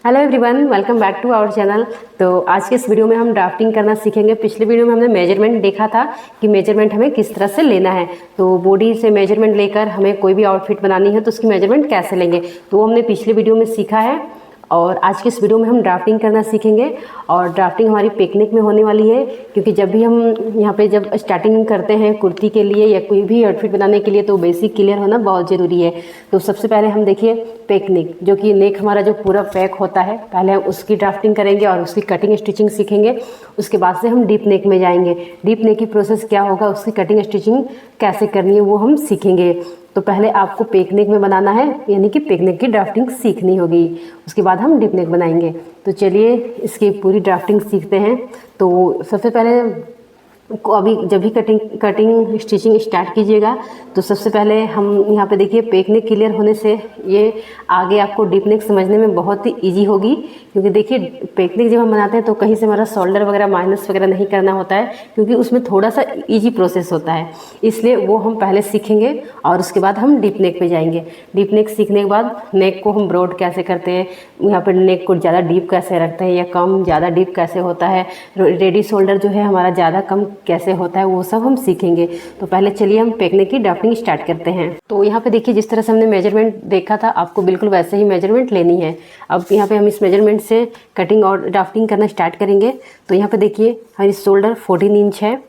Hello everyone, welcome back to our channel. तो आज के इस वीडियो में हम ड्राफ्टिंग करना सीखेंगे। पिछले वीडियो में हमने मेजरमेंट देखा था कि मेजरमेंट हमें किस तरह से लेना है। तो बॉडी से मेजरमेंट लेकर हमें कोई भी आउटफिट बनानी है तो उसकी मेजरमेंट कैसे लेंगे, तो वो हमने पिछले वीडियो में सीखा है। और आज के इस वीडियो में हम ड्राफ्टिंग करना सीखेंगे। और ड्राफ्टिंग हमारी पिकनिक में होने वाली है, क्योंकि जब भी हम यहाँ पे जब स्टार्टिंग करते हैं कुर्ती के लिए या कोई भी आउटफिट बनाने के लिए तो बेसिक क्लियर होना बहुत ज़रूरी है। तो सबसे पहले हम देखिए पिकनिक, जो कि नेक हमारा जो पूरा पैक होता है, पहले हम उसकी ड्राफ्टिंग करेंगे और उसकी कटिंग स्टिचिंग सीखेंगे। उसके बाद से हम डीप नेक में जाएंगे। डीप नेक की प्रोसेस क्या होगा, उसकी कटिंग स्टिचिंग कैसे करनी है वो हम सीखेंगे। तो पहले आपको पेक नेक में बनाना है, यानी कि पेक नेक की ड्राफ्टिंग सीखनी होगी। उसके बाद हम डीप नेक बनाएंगे। तो चलिए इसकी पूरी ड्राफ्टिंग सीखते हैं। तो सबसे पहले अभी जब भी कटिंग स्टिचिंग स्टार्ट कीजिएगा तो सबसे पहले हम यहाँ पे देखिए पेक नेक क्लियर होने से ये आगे आपको डीप नेक समझने में बहुत ही इजी होगी। क्योंकि देखिए पेक नेक जब हम बनाते हैं तो कहीं से हमारा शोल्डर वगैरह माइनस वगैरह नहीं करना होता है, क्योंकि उसमें थोड़ा सा इजी प्रोसेस होता है। इसलिए वो हम पहले सीखेंगे और उसके बाद हम डीप नेक पे जाएंगे। डीप नेक सीखने के बाद नेक को हम ब्रॉड कैसे करते हैं, यहाँ पर नेक को ज़्यादा डीप कैसे रखते हैं या कम ज़्यादा डीप कैसे होता है, रेडी शोल्डर जो है हमारा ज़्यादा कम कैसे होता है, वो सब हम सीखेंगे। तो पहले चलिए हम पेक नेक की ड्राफ्टिंग स्टार्ट करते हैं। तो यहाँ पे देखिए जिस तरह से हमने मेजरमेंट देखा था, आपको बिल्कुल वैसे ही मेजरमेंट लेनी है। अब यहाँ पे हम इस मेजरमेंट से कटिंग और ड्राफ्टिंग करना स्टार्ट करेंगे। तो यहाँ पे देखिए हमारी शोल्डर 14 इंच है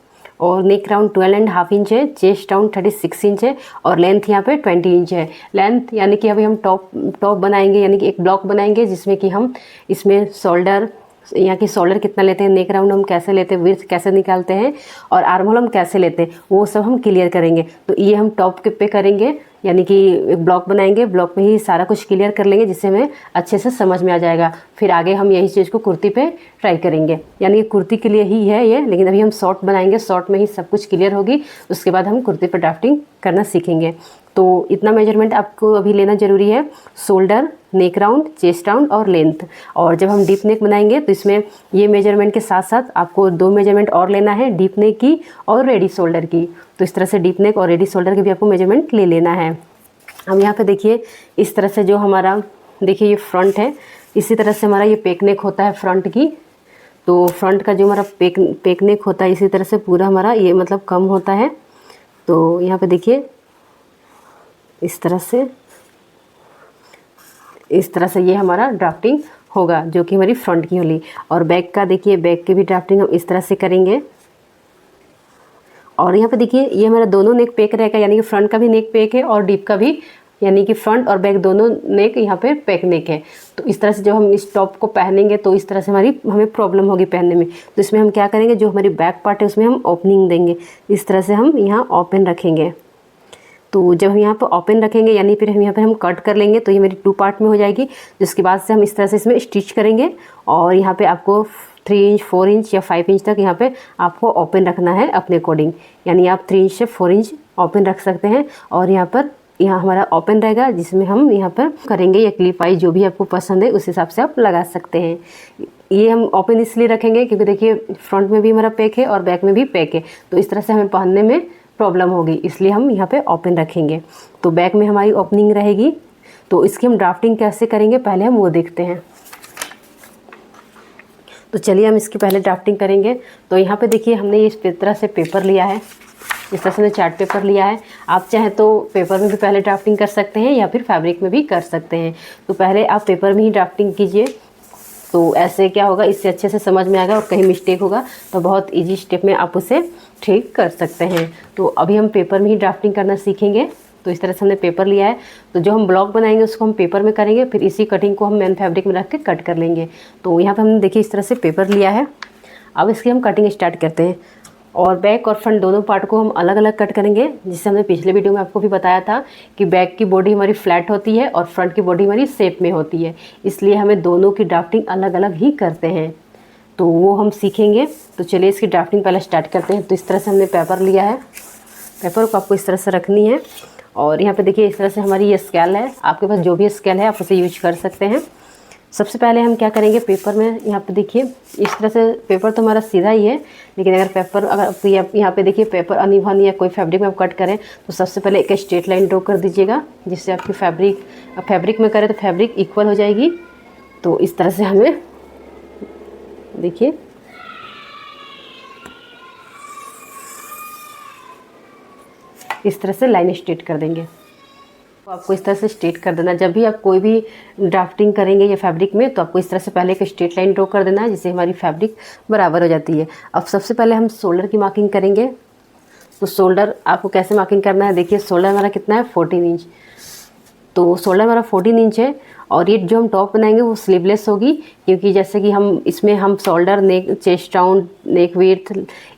और नेक राउंड 12.5 इंच है, चेस्ट राउंड 36 इंच है और लेंथ यहाँ पे 20 इंच है। लेंथ यानी कि अभी हम टॉप बनाएंगे, यानी कि एक ब्लॉक बनाएंगे जिसमें कि हम इसमें शोल्डर, यहाँ की शोल्डर कितना लेते हैं, नेक राउंड हम कैसे लेते हैं, विड्थ कैसे निकालते हैं और आर्म होल हम कैसे लेते हैं, वो सब हम क्लियर करेंगे। तो ये हम टॉप के पे करेंगे, यानी कि एक ब्लॉक बनाएंगे, ब्लॉक में ही सारा कुछ क्लियर कर लेंगे जिससे हमें अच्छे से समझ में आ जाएगा। फिर आगे हम यही चीज़ को कुर्ती पे ट्राई करेंगे, यानी कुर्ती के लिए ही है ये, लेकिन अभी हम शॉर्ट बनाएंगे, शॉर्ट में ही सब कुछ क्लियर होगी। उसके बाद हम कुर्ती पर ड्राफ्टिंग करना सीखेंगे। तो इतना मेजरमेंट आपको अभी लेना ज़रूरी है, शोल्डर, नेक राउंड, चेस्ट राउंड और लेंथ। और जब हम डीप नेक बनाएंगे तो इसमें ये मेजरमेंट के साथ साथ आपको 2 मेजरमेंट और लेना है, डीप नेक की और रेडी शोल्डर की। तो इस तरह से डीप नेक और रेडी शोल्डर की भी आपको मेजरमेंट ले लेना है। अब यहाँ पे देखिए इस तरह से जो हमारा देखिए ये फ्रंट है, इसी तरह से हमारा ये पेक नेक होता है फ्रंट की। तो फ्रंट का जो हमारा पेक नेक होता है इसी तरह से पूरा हमारा ये मतलब कम होता है। तो यहाँ पे देखिए इस तरह से ये हमारा ड्राफ्टिंग होगा, जो कि हमारी फ्रंट की होली। और बैक का देखिए, बैक की भी ड्राफ्टिंग हम इस तरह से करेंगे। और यहाँ पे देखिए ये हमारा दोनों नेक पेक रहेगा, यानी कि फ्रंट का भी नेक पेक है और डीप का भी, यानी कि फ्रंट और बैक दोनों नेक यहाँ पे पेक नेक है। तो इस तरह से जब हम इस टॉप को पहनेंगे तो इस तरह से हमें प्रॉब्लम होगी पहनने में। तो इसमें हम क्या करेंगे, जो हमारी बैक पार्ट है उसमें हम ओपनिंग देंगे, इस तरह से हम यहाँ ओपन रखेंगे। तो जब हम यहाँ पर ओपन रखेंगे यानी फिर हम यहाँ पर हम कट कर लेंगे तो ये मेरी 2 पार्ट में हो जाएगी। जिसके बाद से हम इस तरह से इसमें स्टिच करेंगे और यहाँ पे आपको 3 इंच, 4 इंच या 5 इंच तक यहाँ पे आपको ओपन रखना है अपने अकॉर्डिंग, यानी आप 3 इंच से 4 इंच ओपन रख सकते हैं। और यहाँ हमारा ओपन रहेगा जिसमें हम यहाँ पर करेंगे या क्लिप आई, जो भी आपको पसंद है उस हिसाब से आप लगा सकते हैं। ये हम ओपन इसलिए रखेंगे क्योंकि देखिए फ्रंट में भी हमारा पैक है और बैक में भी पैक है, तो इस तरह से हमें पहनने में प्रॉब्लम होगी, इसलिए हम यहाँ पे ओपन रखेंगे। तो बैक में हमारी ओपनिंग रहेगी। तो इसकी हम ड्राफ्टिंग कैसे करेंगे पहले हम वो देखते हैं। तो चलिए हम इसकी पहले ड्राफ्टिंग करेंगे। तो यहाँ पे देखिए हमने इस तरह से पेपर लिया है, इस तरह से हमने चार्ट पेपर लिया है। आप चाहें तो पेपर में भी पहले ड्राफ्टिंग कर सकते हैं या फिर फैब्रिक में भी कर सकते हैं। तो पहले आप पेपर में ही ड्राफ्टिंग कीजिए, तो ऐसे क्या होगा, इससे अच्छे से समझ में आएगा और कहीं मिस्टेक होगा तो बहुत इजी स्टेप में आप उसे ठीक कर सकते हैं। तो अभी हम पेपर में ही ड्राफ्टिंग करना सीखेंगे। तो इस तरह से हमने पेपर लिया है, तो जो हम ब्लॉक बनाएंगे उसको हम पेपर में करेंगे, फिर इसी कटिंग को हम मेन फैब्रिक में रख के कट कर लेंगे। तो यहाँ पर हमने देखिए इस तरह से पेपर लिया है। अब इसकी हम कटिंग स्टार्ट करते हैं। और बैक और फ्रंट दोनों पार्ट को हम अलग अलग कट करेंगे, जिससे हमने पिछले वीडियो में आपको भी बताया था कि बैक की बॉडी हमारी फ्लैट होती है और फ्रंट की बॉडी हमारी शेप में होती है, इसलिए हमें दोनों की ड्राफ्टिंग अलग अलग ही करते हैं। तो वो हम सीखेंगे। तो चलिए इसकी ड्राफ्टिंग पहले स्टार्ट करते हैं। तो इस तरह से हमने पेपर लिया है, पेपर को आपको इस तरह से रखनी है। और यहाँ पे देखिए इस तरह से हमारी ये स्केल है, आपके पास जो भी स्केल है आप उसे यूज कर सकते हैं। सबसे पहले हम क्या करेंगे, पेपर में यहाँ पे देखिए इस तरह से, पेपर तो हमारा सीधा ही है, लेकिन अगर यहाँ पे देखिए पेपर अनइवन या कोई फैब्रिक में आप कट करें तो सबसे पहले एक स्ट्रेट लाइन ड्रॉ कर दीजिएगा, जिससे आपकी फैब्रिक में करें तो फैब्रिक इक्वल हो जाएगी। तो इस तरह से हमें देखिए इस तरह से लाइन स्ट्रेट कर देंगे। तो आपको इस तरह से स्ट्रेट कर देना। जब भी आप कोई भी ड्राफ्टिंग करेंगे या फैब्रिक में तो आपको इस तरह से पहले एक स्ट्रेट लाइन ड्रॉ कर देना है, जिससे हमारी फैब्रिक बराबर हो जाती है। अब सबसे पहले हम शोल्डर की मार्किंग करेंगे। तो शोल्डर आपको कैसे मार्किंग करना है, देखिए शोल्डर हमारा कितना है 14 इंच। तो शोल्डर हमारा 14 इंच है और ये जो हम टॉप बनाएंगे वो स्लीवलेस होगी, क्योंकि जैसे कि हम इसमें हम शोल्डर, नेक, चेस्ट राउंड, नेक विड्थ,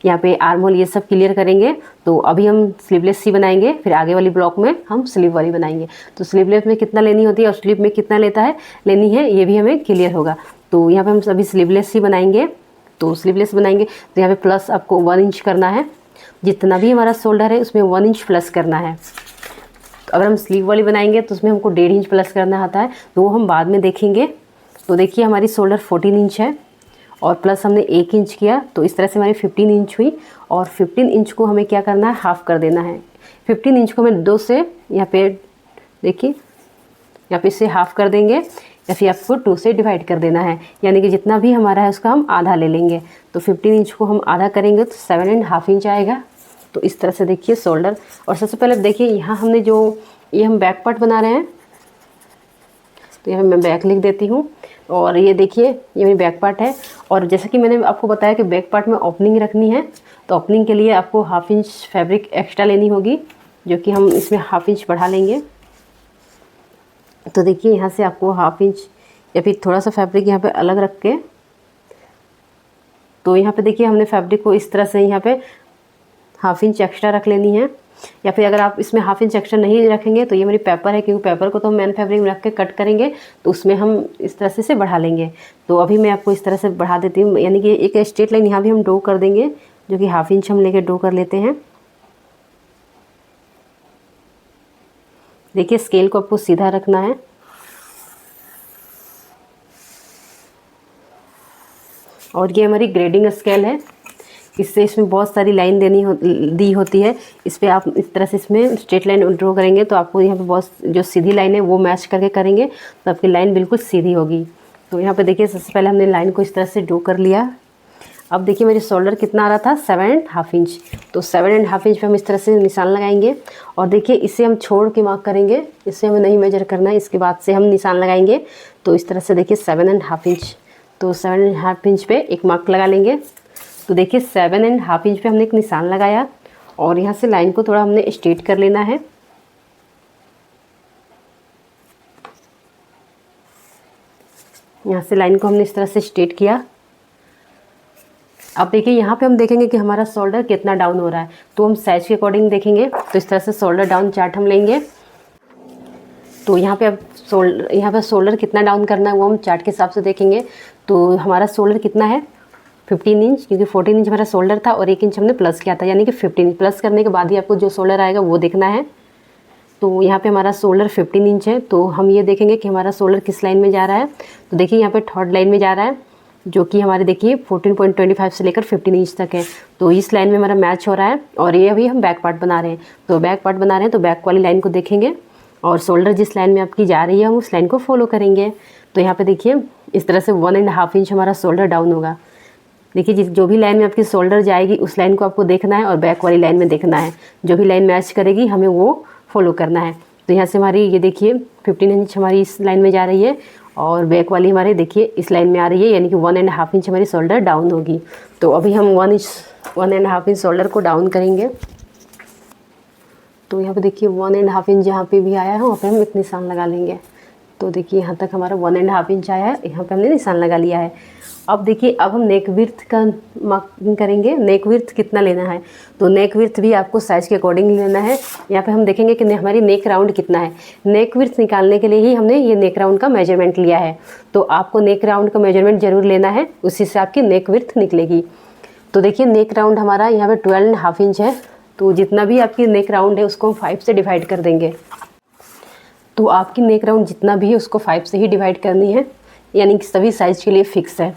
यहाँ पे आर्म होल ये सब क्लियर करेंगे। तो अभी हम स्लीवलेस सी बनाएंगे, फिर आगे वाली ब्लॉक में हम स्लीव वाली बनाएंगे। तो स्लीवलेस में कितना लेनी होती है और स्लीव में कितना लेनी है ये भी हमें क्लियर होगा। तो यहाँ पर हम सभी स्लीवलेस ही बनाएंगे। तो स्लीवलेस बनाएंगे तो यहाँ पर प्लस आपको 1 इंच करना है। जितना भी हमारा शोल्डर है उसमें 1 इंच प्लस करना है। अगर हम स्लीव वाली बनाएंगे तो उसमें हमको 1.5 इंच प्लस करना आता है, तो वो हम बाद में देखेंगे। तो देखिए हमारी शोल्डर 14 इंच है और प्लस हमने 1 इंच किया, तो इस तरह से हमारी 15 इंच हुई। और 15 इंच को हमें क्या करना है, हाफ़ कर देना है। 15 इंच को हमें 2 से यहाँ पे देखिए यहाँ पे से हाफ़ कर देंगे या फिर आपको 2 से डिवाइड कर देना है, यानी कि जितना भी हमारा है उसका हम आधा ले लेंगे। तो 15 इंच को हम आधा करेंगे तो 7.5 इंच आएगा। तो इस तरह से देखिए शोल्डर। और सबसे पहले देखिए यहाँ हमने जो ये हम बैक पार्ट बना रहे हैं, तो यहाँ मैं बैक लिख देती हूँ। और ये देखिए ये मेरी बैक पार्ट है। और जैसा कि मैंने आपको बताया कि बैक पार्ट में ओपनिंग रखनी है, तो ओपनिंग के लिए आपको 1/2 इंच फैब्रिक एक्स्ट्रा लेनी होगी, जो कि हम इसमें 1/2 इंच बढ़ा लेंगे। तो देखिए यहाँ से आपको 1/2 इंच या फिर थोड़ा सा फैब्रिक यहाँ पे अलग रख के, तो यहाँ पे देखिए हमने फैब्रिक को इस तरह से यहाँ पे 1/2 इंच एक्स्ट्रा रख लेनी है। या फिर अगर आप इसमें 1/2 इंच एक्स्ट्रा नहीं रखेंगे तो ये मेरी पेपर है, क्योंकि पेपर को तो हम मेन फैब्रिक में रख के कट करेंगे, तो उसमें हम इस तरह से बढ़ा लेंगे। तो अभी मैं आपको इस तरह से बढ़ा देती हूँ, यानी कि एक स्ट्रेट लाइन यहाँ भी हम ड्रॉ कर देंगे, जो कि 1/2 इंच हम लेके ड्रॉ कर लेते हैं। देखिए स्केल को आपको सीधा रखना है। और ये हमारी ग्रेडिंग स्केल है, इससे इसमें बहुत सारी लाइन दी होती है। इस पर आप इस तरह से इसमें स्ट्रेट लाइन ड्रॉ करेंगे तो आपको यहाँ पे बहुत जो सीधी लाइन है वो मैच करके करेंगे तो आपकी लाइन बिल्कुल सीधी होगी। तो यहाँ पे देखिए सबसे पहले हमने लाइन को इस तरह से ड्रॉ कर लिया। अब देखिए मेरे शोल्डर कितना आ रहा था 7.5 इंच, तो 7.5 इंच पे हम इस तरह से निशान लगाएंगे। और देखिए इसे हम छोड़ के मार्क करेंगे, इससे हमें नहीं मेजर करना है, इसके बाद से हम निशान लगाएंगे। तो इस तरह से देखिए 7.5 इंच, तो 7.5 इंच पे एक मार्क लगा लेंगे। तो देखिए 7.5 इंच पे हमने एक निशान लगाया और यहाँ से लाइन को थोड़ा हमने स्ट्रेट कर लेना है। यहाँ से लाइन को हमने इस तरह से स्ट्रेट किया। अब देखिए यहाँ पे हम देखेंगे कि हमारा शोल्डर कितना डाउन हो रहा है, तो हम साइज के अकॉर्डिंग देखेंगे। तो इस तरह से शोल्डर डाउन चार्ट हम लेंगे। तो यहाँ पे अब शोल्डर कितना डाउन करना है वो हम चार्ट के हिसाब से देखेंगे। तो हमारा शोल्डर कितना है 15 इंच, क्योंकि 14 इंच हमारा शोल्डर था और 1 इंच हमने प्लस किया था, यानी कि 15 इंच। प्लस करने के बाद ही आपको जो शोल्डर आएगा वो देखना है। तो यहाँ पे हमारा शोल्डर 15 इंच है, तो हम ये देखेंगे कि हमारा शोल्डर किस लाइन में जा रहा है। तो देखिए यहाँ पे थर्ड लाइन में जा रहा है, जो कि हमारे देखिए 14.25 से लेकर 15 इंच तक है। तो इस लाइन में हमारा मैच हो रहा है। और ये अभी हम बैक पार्ट बना रहे हैं, तो बैक पार्ट बना रहे हैं तो बैक वाली लाइन को देखेंगे और शोल्डर जिस लाइन में आपकी जा रही है हम उस लाइन को फॉलो करेंगे। तो यहाँ पे देखिए इस तरह से 1.5 इंच हमारा शोल्डर डाउन होगा। देखिए जो भी लाइन में आपकी शोल्डर जाएगी उस लाइन को आपको देखना है और बैक वाली लाइन में देखना है, जो भी लाइन मैच करेगी हमें वो फॉलो करना है। तो यहाँ से हमारी ये देखिए 15 इंच हमारी इस लाइन में जा रही है और बैक वाली हमारे देखिए इस लाइन में आ रही है, यानी कि 1.5 इंच हमारी शोल्डर डाउन होगी। तो अभी हम 1.5 इंच शोल्डर को डाउन करेंगे। तो यहाँ पे देखिए 1.5 इंच जहाँ पे भी आया है वहाँ पे हम एक निशान लगा लेंगे। तो देखिए यहाँ तक हमारा 1.5 इंच आया है, यहाँ पे हमने निशान लगा लिया है। अब देखिए अब हम नेक विड्थ का मार्किंग करेंगे। नेक विड्थ कितना लेना है, तो नेक विड्थ भी आपको साइज़ के अकॉर्डिंग लेना है। यहाँ पे हम देखेंगे कि हमारी नेक राउंड कितना है। नेक विड्थ निकालने के लिए ही हमने ये नेक राउंड का मेजरमेंट लिया है, तो आपको नेक राउंड का मेजरमेंट ज़रूर लेना है, उसी से आपकी नेक विड्थ निकलेगी। तो देखिए नेक राउंड हमारा यहाँ पे 12.5 इंच है, तो जितना भी आपकी नेक राउंड है उसको हम 5 से डिवाइड कर देंगे। तो आपकी नेक राउंड जितना भी है उसको 5 से ही डिवाइड करनी है, यानी कि सभी साइज़ के लिए फिक्स है।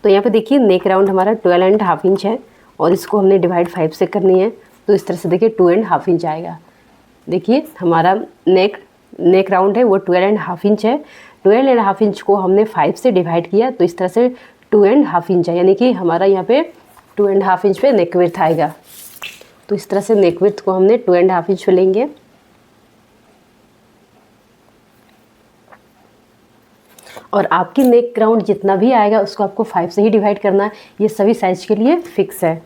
तो यहाँ पे देखिए नेक राउंड हमारा 12.5 इंच है और इसको हमने डिवाइड 5 से करनी है। तो इस तरह से देखिए 2.5 इंच आएगा। देखिए हमारा नेक राउंड है वो 12.5 इंच है, 12.5 इंच को हमने 5 से डिवाइड किया, तो इस तरह से 2.5 इंच है, यानी कि हमारा यहाँ पे 2.5 इंच पे नेक विड्थ आएगा। तो इस तरह से नेक विड्थ को हमने 2.5 इंच पे लेंगे। और आपकी नेक राउंड जितना भी आएगा उसको आपको 5 से ही डिवाइड करना है। ये सभी साइज के लिए फिक्स है,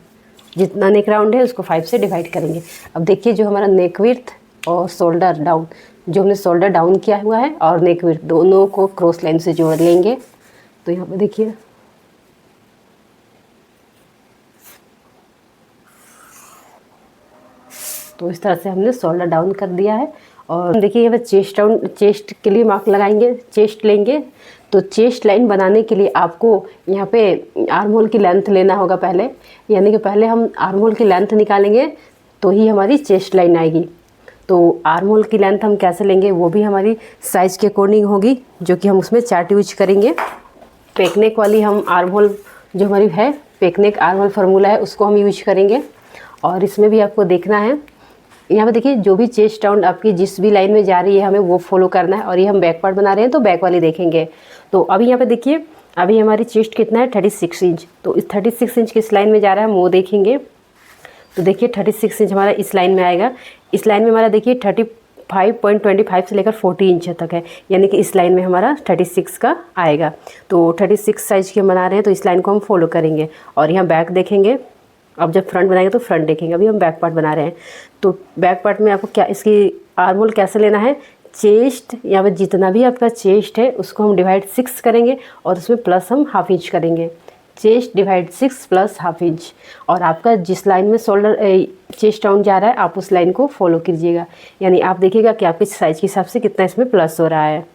जितना नेक राउंड है उसको 5 से डिवाइड करेंगे। अब देखिए जो हमारा नेक विड्थ और शोल्डर डाउन, जो हमने शोल्डर डाउन किया हुआ है और नेक विड्थ दोनों को क्रॉस लाइन से जोड़ लेंगे। तो यहाँ पे देखिए तो इस तरह से हमने शोल्डर डाउन कर दिया है। और देखिए यहाँ पे चेस्ट डाउन, चेस्ट के लिए मार्क लगाएंगे, चेस्ट लेंगे। तो चेस्ट लाइन बनाने के लिए आपको यहाँ पे आर्म होल की लेंथ लेना होगा पहले, यानी कि पहले हम आर्म होल की लेंथ निकालेंगे तो ही हमारी चेस्ट लाइन आएगी। तो आर्म होल की लेंथ हम कैसे लेंगे वो भी हमारी साइज़ के अकॉर्डिंग होगी, जो कि हम उसमें चार्ट यूज करेंगे। पेकनेक वाली हम आर्म होल जो हमारी है, पेकनेक आर्म होल फार्मूला है, उसको हम यूज करेंगे। और इसमें भी आपको देखना है, यहाँ पे देखिए जो भी चेस्ट राउंड आपकी जिस भी लाइन में जा रही है हमें वो फॉलो करना है। और ये हम बैक पार्ट बना रहे हैं तो बैक वाली देखेंगे। तो अभी यहाँ पे देखिए अभी हमारी चेस्ट कितना है 36 इंच, तो इस 36 इंच किस लाइन में जा रहा है हम वो देखेंगे। तो देखिए 36 इंच हमारा इस लाइन में आएगा। इस लाइन में हमारा देखिए 35.25 से लेकर 40 इंच तक है, यानी कि इस लाइन में हमारा 36 का आएगा। तो 36 साइज़ की हम बना रहे हैं तो इस लाइन को हम फॉलो करेंगे। और यहाँ बैक देखेंगे, अब जब फ्रंट बनाएंगे तो फ्रंट देखेंगे। अभी हम बैक पार्ट बना रहे हैं तो बैक पार्ट में आपको क्या इसकी आर्म होल कैसे लेना है, चेस्ट यहाँ पर जितना भी आपका चेस्ट है उसको हम डिवाइड 6 करेंगे और उसमें प्लस हम ½ इंच करेंगे। Chest divide 6 plus ½ inch. और आपका जिस लाइन में शोल्डर चेस्ट डाउन जा रहा है आप उस लाइन को फॉलो कीजिएगा, यानी आप देखिएगा कि आपके साइज़ के हिसाब से कितना इसमें प्लस हो रहा है।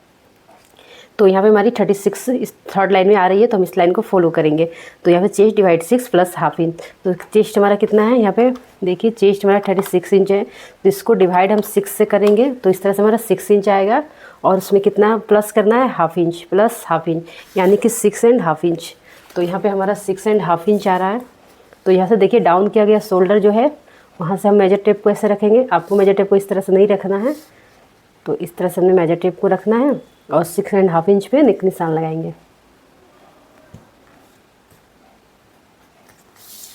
तो यहाँ पे हमारी 36 इस थर्ड लाइन में आ रही है तो हम इस लाइन को फॉलो करेंगे। तो यहाँ पे चेस्ट डिवाइड 6 प्लस ½ इंच। तो चेस्ट हमारा कितना है, यहाँ पे देखिए चेस्ट हमारा 36 इंच है, तो इसको डिवाइड हम 6 से करेंगे तो इस तरह से हमारा 6 इंच आएगा। और उसमें कितना प्लस करना है ½ इंच प्लस ½ इंच, यानी कि 6.5 इंच। तो यहाँ पे हमारा 6.5 इंच आ रहा है। तो यहाँ से देखिए डाउन किया गया शोल्डर जो है वहाँ से हम मेजर टेप को ऐसे रखेंगे। आपको मेजर टेप को इस तरह से नहीं रखना है, तो इस तरह से हमने मेजर टेप को रखना है और 6.5 इंच पे नेक निशान लगाएंगे।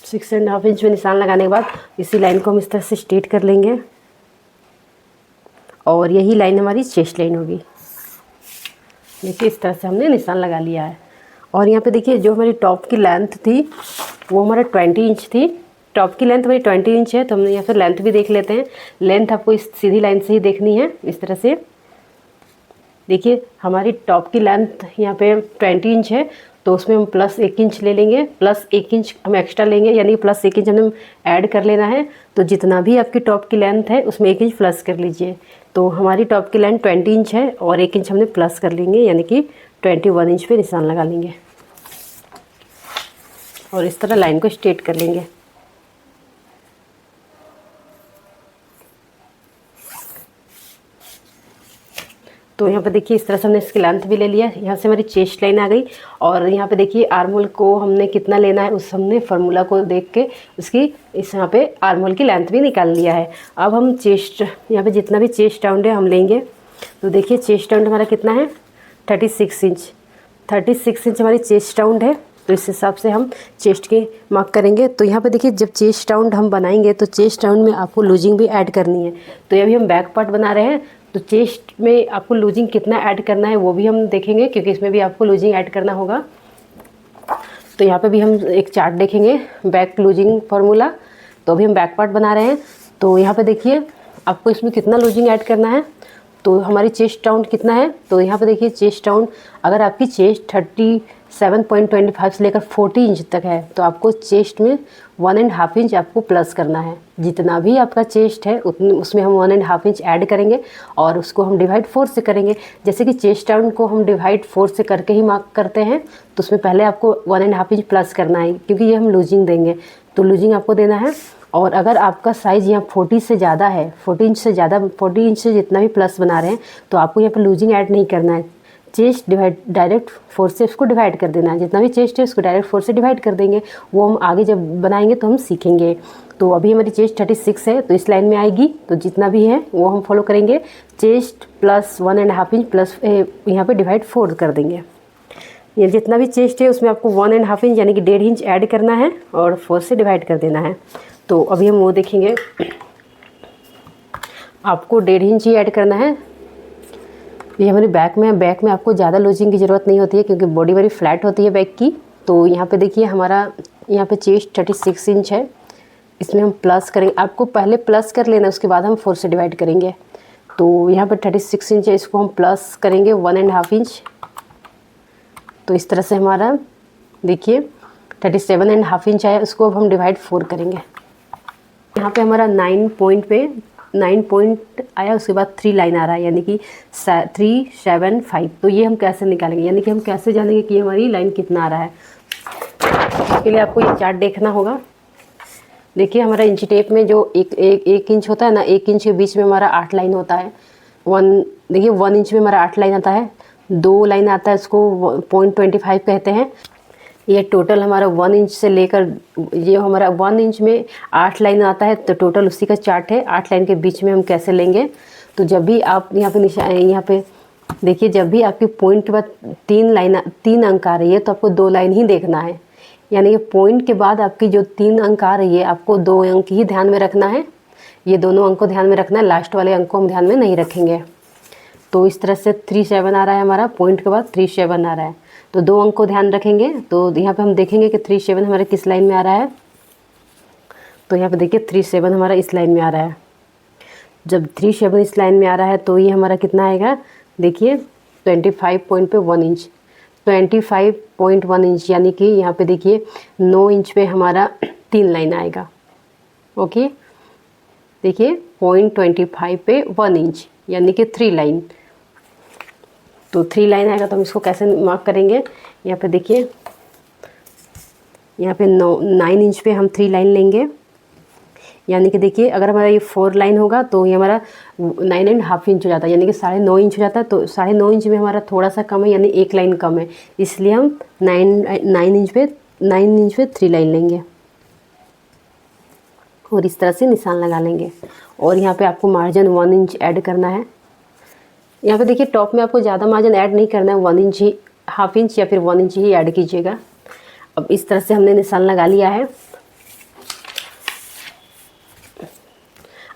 6.5 इंच में निशान लगाने के बाद इसी लाइन को हम इस तरह से स्ट्रेट कर लेंगे और यही लाइन हमारी चेस्ट लाइन होगी। देखिए इस तरह से हमने निशान लगा लिया है। और यहाँ पे देखिए जो हमारी टॉप की लेंथ थी वो हमारा 20 इंच थी। टॉप की लेंथ हमारी 20 इंच है, तो हमने यहाँ पे लेंथ भी देख लेते हैं। लेंथ आपको इस सीधी लाइन से ही देखनी है, इस तरह से। देखिए हमारी टॉप की लेंथ यहाँ पे 20 इंच है, तो उसमें हम प्लस 1 इंच ले लेंगे, प्लस 1 इंच हम एक्स्ट्रा लेंगे, यानी प्लस 1 इंच हमें ऐड कर लेना है। तो जितना भी आपकी टॉप की लेंथ है उसमें 1 इंच प्लस कर लीजिए। तो हमारी टॉप की लेंथ 20 इंच है और 1 इंच हमने प्लस कर लेंगे, यानी कि 21 इंच पे निशान लगा लेंगे और इस तरह लाइन को स्ट्रेट कर लेंगे। तो यहाँ पे देखिए इस तरह से हमने इसकी लेंथ भी ले लिया। यहाँ से हमारी चेस्ट लाइन आ गई और यहाँ पे देखिए आर्म होल को हमने कितना लेना है उस हमने फार्मूला को देख के उसकी इस यहाँ पे आर्म होल की लेंथ भी निकाल लिया है। अब हम चेस्ट यहाँ पे जितना भी चेस्ट राउंड है हम लेंगे। तो देखिए चेस्ट राउंड हमारा कितना है 36 इंच। 36 इंच हमारी चेस्ट राउंड है, तो इस हिसाब से हम चेस्ट के मार्क करेंगे। तो यहाँ पे देखिए जब चेस्ट राउंड हम बनाएंगे तो चेस्ट राउंड में आपको लूजिंग भी ऐड करनी है। तो अभी हम बैक पार्ट बना रहे हैं तो चेस्ट में आपको लूजिंग कितना ऐड करना है वो भी हम देखेंगे, क्योंकि इसमें भी आपको लूजिंग ऐड करना होगा। तो यहाँ पे भी हम एक चार्ट देखेंगे बैक लूजिंग फार्मूला। तो अभी हम बैक पार्ट बना रहे हैं, तो यहाँ पे देखिए आपको इसमें कितना लूजिंग ऐड करना है। तो हमारी चेस्ट राउंड कितना है, तो यहाँ पे देखिए चेस्ट राउंड अगर आपकी चेस्ट 37.25 से लेकर 40 इंच तक है तो आपको चेस्ट में 1.5 इंच आपको प्लस करना है। जितना भी आपका चेस्ट है उतने उसमें हम 1.5 इंच ऐड करेंगे और उसको हम डिवाइड 4 से करेंगे। जैसे कि चेस्ट राउंड को हम डिवाइड 4 से करके ही मार्क करते हैं, तो उसमें पहले आपको 1.5 इंच प्लस करना है, क्योंकि ये हम लूजिंग देंगे तो लूजिंग आपको देना है। और अगर आपका साइज़ यहाँ 40 से ज़्यादा है, 40 इंच से ज़्यादा, 40 इंच से जितना भी प्लस बना रहे हैं तो आपको यहाँ पर लूजिंग ऐड नहीं करना है। चेस्ट डिवाइड डायरेक्ट 4 से उसको डिवाइड कर देना है। जितना भी चेस्ट है उसको डायरेक्ट 4 से डिवाइड कर देंगे। वो हम आगे जब बनाएंगे तो हम सीखेंगे। तो अभी हमारी चेस्ट 36 है तो इस लाइन में आएगी, तो जितना भी है वो हम फॉलो करेंगे। चेस्ट प्लस 1.5 इंच प्लस यहाँ पे डिवाइड 4 कर देंगे। ये जितना भी चेस्ट है उसमें आपको 1.5 इंच यानी कि 1.5 इंच ऐड करना है और 4 से डिवाइड कर देना है। तो अभी हम वो देखेंगे। आपको 1.5 इंच ही ऐड करना है। ये हमारी बैक में आपको ज़्यादा लूजिंग की ज़रूरत नहीं होती है क्योंकि बॉडी बड़ी फ्लैट होती है बैक की। तो यहाँ पे देखिए हमारा यहाँ पे चेस्ट 36 इंच है, इसमें हम प्लस करेंगे। आपको पहले प्लस कर लेना, उसके बाद हम 4 से डिवाइड करेंगे। तो यहाँ पे 36 इंच है, इसको हम प्लस करेंगे 1.5 इंच। तो इस तरह से हमारा देखिए 37.5 इंच आया, उसको अब हम डिवाइड 4 करेंगे। यहाँ पे हमारा 9 पॉइंट आया, उसके बाद 3 लाइन आ रहा है यानी कि 3, 7, 5। तो ये हम कैसे निकालेंगे, यानी कि हम कैसे जानेंगे कि हमारी लाइन कितना आ रहा है। इसके लिए आपको ये चार्ट देखना होगा। देखिए हमारा इंची टेप में जो एक इंच होता है ना, 1 इंच के बीच में हमारा 8 लाइन होता है। देखिए 1 इंच में हमारा 8 लाइन आता है, 2 लाइन आता है, इसको 0.25 कहते हैं। ये टोटल हमारा 1 इंच से लेकर ये हमारा 1 इंच में 8 लाइन आता है, तो टोटल उसी का चार्ट है। 8 लाइन के बीच में हम कैसे लेंगे। तो जब भी आप यहाँ पे देखिए, जब भी आपकी पॉइंट के बाद 3 अंक आ रही है तो आपको 2 लाइन ही देखना है। यानी कि पॉइंट के बाद आपकी जो 3 अंक आ रही है आपको 2 अंक ही ध्यान में रखना है। ये दोनों अंक को ध्यान में रखना है, लास्ट वाले अंक को हम ध्यान में नहीं रखेंगे। तो इस तरह से 37 आ रहा है हमारा, पॉइंट के बाद 37 आ रहा है, तो 2 अंक को ध्यान रखेंगे। तो यहाँ पे हम देखेंगे कि 37 हमारे किस लाइन में आ रहा है। तो यहाँ पे देखिए 37 हमारा इस लाइन में आ रहा है। जब 37 इस लाइन में आ रहा है तो ये हमारा कितना आएगा, देखिए 25.1 इंच, 25.1 इंच यानी कि यहाँ पे देखिए 9 इंच पे हमारा 3 लाइन आएगा। ओके, देखिए 0.25 पे 1 इंच यानी कि 3 लाइन। तो 3 लाइन आएगा तो हम इसको कैसे मार्क करेंगे। यहाँ पे देखिए, यहाँ पे 9 इंच पे हम 3 लाइन लेंगे। यानी कि देखिए अगर हमारा ये 4 लाइन होगा तो ये हमारा 9.5 इंच हो जाता है, यानी कि 9.5 इंच हो जाता है। तो 9.5 इंच में हमारा थोड़ा सा कम है, यानी 1 लाइन कम है, इसलिए हम 9 इंच पे 3 लाइन लेंगे और इस तरह से निशान लगा लेंगे। और यहाँ पे आपको मार्जिन 1 इंच ऐड करना है। यहाँ पे देखिए टॉप में आपको ज़्यादा मार्जिन ऐड नहीं करना है, 1 इंच ही, ½ इंच या फिर 1 इंच ही ऐड कीजिएगा। अब इस तरह से हमने निशान लगा लिया है।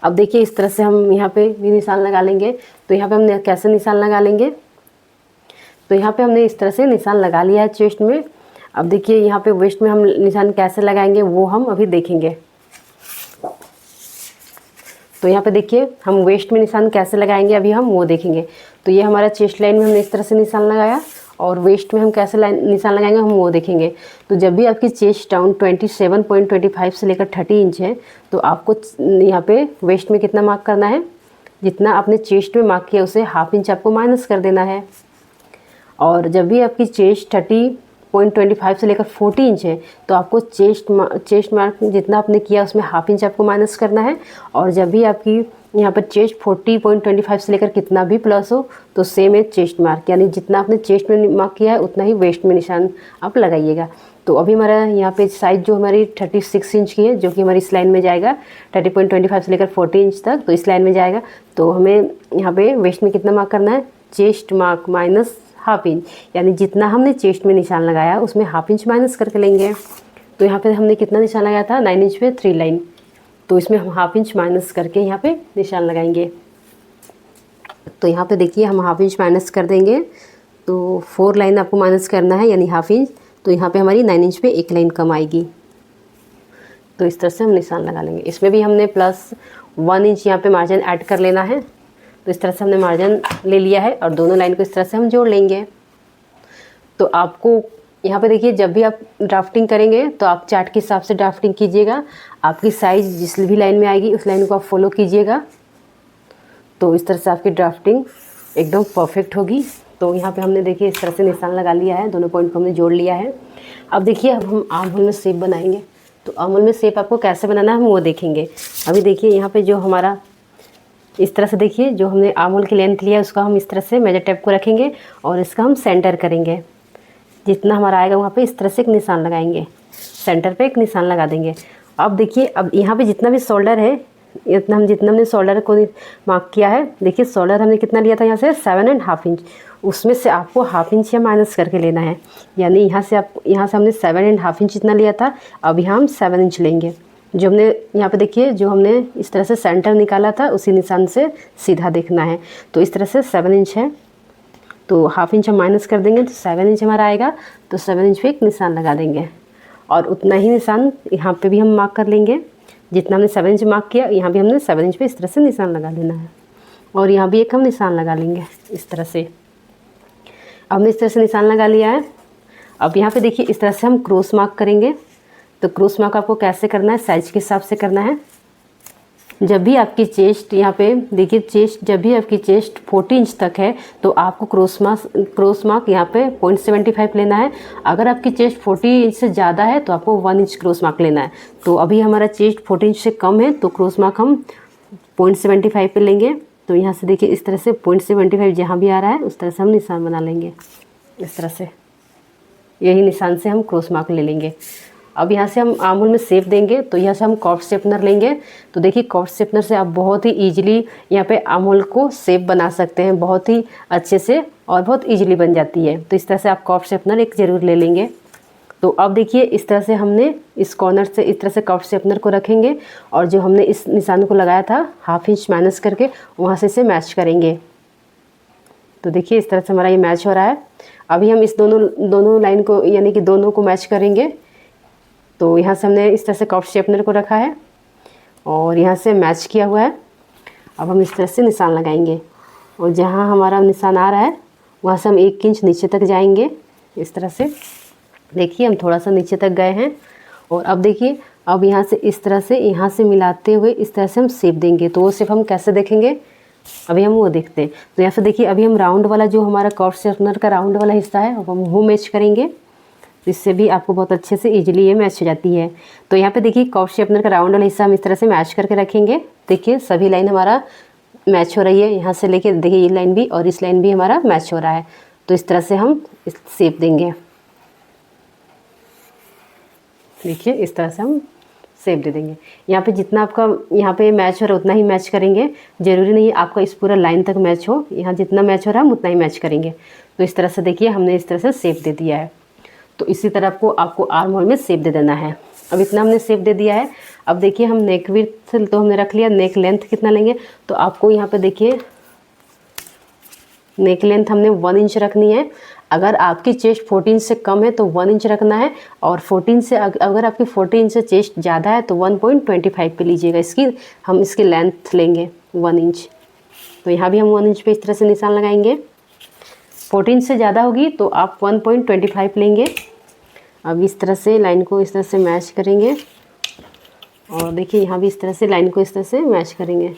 अब देखिए इस तरह से हम यहाँ पे भी निशान लगा लेंगे। तो यहाँ पे हमने कैसे निशान लगा लेंगे, तो यहाँ पे हमने इस तरह से निशान लगा लिया है चेस्ट में। अब देखिए यहाँ पे वेस्ट में हम निशान कैसे लगाएंगे वो हम अभी देखेंगे। तो यहाँ पे देखिए हम वेस्ट में निशान कैसे लगाएंगे अभी हम वो देखेंगे। तो ये हमारा चेस्ट लाइन में हमने इस तरह से निशान लगाया और वेस्ट में हम कैसे निशान लगाएंगे हम वो देखेंगे। तो जब भी आपकी चेस्ट डाउन 27.25 से लेकर 30 इंच है तो आपको यहाँ पे वेस्ट में कितना मार्क करना है, जितना आपने चेस्ट में मार्क किया उसे ½ इंच आपको माइनस कर देना है। और जब भी आपकी चेस्ट 30.25 से लेकर 40 इंच है तो आपको चेस्ट मार्क जितना आपने किया उसमें ½ इंच आपको माइनस करना है। और जब भी आपकी यहाँ पर चेस्ट 40.25 से लेकर कितना भी प्लस हो तो सेम है चेस्ट मार्क, यानी जितना आपने चेस्ट में मार्क किया है उतना ही वेस्ट में निशान आप लगाइएगा। तो अभी हमारा यहाँ पे साइज जो हमारी 36 इंच की है जो कि हमारी इस लाइन में जाएगा 30.25 से लेकर 40 इंच तक, तो इस लाइन में जाएगा। तो हमें यहाँ पे वेस्ट में कितना मार्क करना है, चेस्ट मार्क माइनस ½ इंच, यानी जितना हमने चेस्ट में निशान लगाया उसमें ½ इंच माइनस करके लेंगे। तो यहाँ पे हमने कितना निशान लगाया था, 9 इंच पे 3 लाइन, तो इसमें हम ½ इंच माइनस करके यहाँ पे निशान लगाएंगे। तो यहाँ पे देखिए हम ½ इंच माइनस कर देंगे, तो 4 लाइन आपको माइनस करना है यानी ½ इंच। तो यहाँ पे हमारी 9 इंच पे 1 लाइन कम आएगी। तो इस तरह से हम निशान लगा लेंगे। इसमें भी हमने प्लस 1 इंच यहाँ पे मार्जिन ऐड कर लेना है। तो इस तरह से हमने मार्जिन ले लिया है और दोनों लाइन को इस तरह से हम जोड़ लेंगे। तो आपको यहाँ पे देखिए जब भी आप ड्राफ्टिंग करेंगे तो आप चार्ट के हिसाब से ड्राफ्टिंग कीजिएगा। आपकी साइज़ जिस भी लाइन में आएगी उस लाइन को आप फॉलो कीजिएगा। तो इस तरह से आपकी ड्राफ्टिंग एकदम परफेक्ट होगी। तो यहाँ पे हमने देखिए इस तरह से निशान लगा लिया है, दोनों पॉइंट को हमने जोड़ लिया है। अब देखिए अब हम आर्म होल में शेप बनाएंगे। तो आर्म होल में शेप आपको कैसे बनाना है हम वो देखेंगे। अभी देखिए यहाँ पे जो हमारा इस तरह से देखिए जो हमने आर्म की लेंथ लिया उसका हम इस तरह से मेजर टेप को रखेंगे और इसका हम सेंटर करेंगे। जितना हमारा आएगा वहाँ पे इस तरह से एक निशान लगाएंगे, सेंटर पे एक निशान लगा देंगे। अब देखिए अब यहाँ पे जितना भी शोल्डर है, इतना हमने शोल्डर को मार्क किया है। देखिए शोल्डर हमने कितना लिया था यहाँ से 7.5 इंच, उसमें से आपको ½ इंच या माइनस करके लेना है। यानी यहाँ से हमने 7.5 इंच इतना लिया था, अब यहाँ हम 7 इंच लेंगे। जो हमने यहाँ पे देखिए जो हमने इस तरह से सेंटर निकाला था उसी निशान से सीधा देखना है। तो इस तरह से 7 इंच है, तो ½ इंच हम माइनस कर देंगे तो 7 इंच हमारा आएगा। तो 7 इंच पे एक निशान लगा देंगे और उतना ही निशान यहाँ पे भी हम मार्क कर लेंगे। जितना हमने 7 इंच मार्क किया यहाँ भी हमने 7 इंच पे इस तरह से निशान लगा देना है और यहाँ भी एक हम निशान लगा लेंगे इस तरह से। अब हमने इस तरह से निशान लगा लिया है। अब यहाँ पे देखिए इस तरह से हम क्रॉस मार्क करेंगे। तो क्रॉस मार्क आपको कैसे करना है, साइज के हिसाब से करना है। जब भी आपकी चेस्ट यहाँ पे देखिए चेस्ट जब भी आपकी चेस्ट 40 इंच तक है तो आपको क्रॉस मार्क यहाँ पे 0.75 लेना है। अगर आपकी चेस्ट 40 इंच से ज़्यादा है तो आपको 1 इंच क्रॉस मार्क लेना है। तो अभी हमारा चेस्ट 40 इंच से कम है तो क्रॉस मार्क हम 0.75 पे लेंगे। तो यहाँ से देखिए इस तरह से 0.75 जहाँ भी आ रहा है उस तरह से हम निशान बना लेंगे। इस तरह से यही निशान से हम क्रॉस मार्क ले लेंगे। अब यहाँ से हम आर्म होल में शेप देंगे तो यहाँ से हम कर्व स्ट्रेटनर लेंगे। तो देखिए कर्व स्ट्रेटनर से आप बहुत ही ईजिली यहाँ पे आर्म होल को शेप बना सकते हैं, बहुत ही अच्छे से और बहुत ईजिली बन जाती है। तो इस तरह से आप कर्व स्ट्रेटनर एक ज़रूर ले लेंगे। तो अब देखिए इस तरह से हमने इस कॉर्नर से इस तरह से कर्व स्ट्रेटनर को रखेंगे और जो हमने इस निशान को लगाया था ½ इंच माइनस करके वहाँ से इसे मैच करेंगे। तो देखिए इस तरह से हमारा ये मैच हो रहा है। अभी हम इस दोनों लाइन को यानी कि दोनों को मैच करेंगे। तो यहाँ से हमने इस तरह से कर्व स्ट्रेटनर को रखा है और यहाँ से मैच किया हुआ है। अब हम इस तरह से निशान लगाएंगे और जहाँ हमारा निशान आ रहा है वहाँ से हम 1 इंच नीचे तक जाएंगे। इस तरह से देखिए हम थोड़ा सा नीचे तक गए हैं और अब देखिए अब यहाँ से इस तरह से यहाँ से मिलाते हुए इस तरह से हम शेप देंगे। तो वो शेप हम कैसे देखेंगे अभी हम वो देखते हैं। तो यहाँ से देखिए अभी हम राउंड वाला जो हमारा कर्व स्ट्रेटनर का राउंड वाला हिस्सा है अब हम वो मैच करेंगे। तो इससे भी आपको बहुत अच्छे से इजीली ये मैच हो जाती है। तो यहाँ पे देखिए कर्व स्ट्रेटनर का राउंड वाला हिस्सा हम इस तरह से मैच करके रखेंगे। देखिए सभी लाइन हमारा मैच हो रही है, यहाँ से लेके देखिए ये लाइन भी और इस लाइन भी हमारा मैच हो रहा है। तो इस तरह से हम इस शेप देंगे। देखिए इस तरह से हम शेप दे देंगे। यहाँ पे जितना आपका यहाँ पे मैच हो रहा है उतना ही मैच करेंगे, ज़रूरी नहीं है आपका इस पूरा लाइन तक मैच हो, यहाँ जितना मैच हो रहा है हम उतना ही मैच करेंगे। तो इस तरह से देखिए हमने इस तरह से शेप दे दिया है। तो इसी तरह आपको आर्म होल में शेप दे देना है। अब इतना हमने शेप दे दिया है। अब देखिए हम नेक विड्थ तो हमने रख लिया, नेक लेंथ कितना लेंगे। तो आपको यहाँ पे देखिए नेक लेंथ हमने 1 इंच रखनी है। अगर आपकी चेस्ट 14 से कम है तो 1 इंच रखना है और 14 से अगर आपकी 14 से चेस्ट ज़्यादा है तो 1.25 पे लीजिएगा। हम इसकी लेंथ लेंगे 1 इंच। तो यहाँ भी हम 1 इंच पे इस तरह से निशान लगाएंगे। 14 से ज़्यादा होगी तो आप 1.25 लेंगे। अब इस तरह से लाइन को इस तरह से मैच करेंगे और देखिए यहाँ भी इस तरह से लाइन को इस तरह से मैच करेंगे।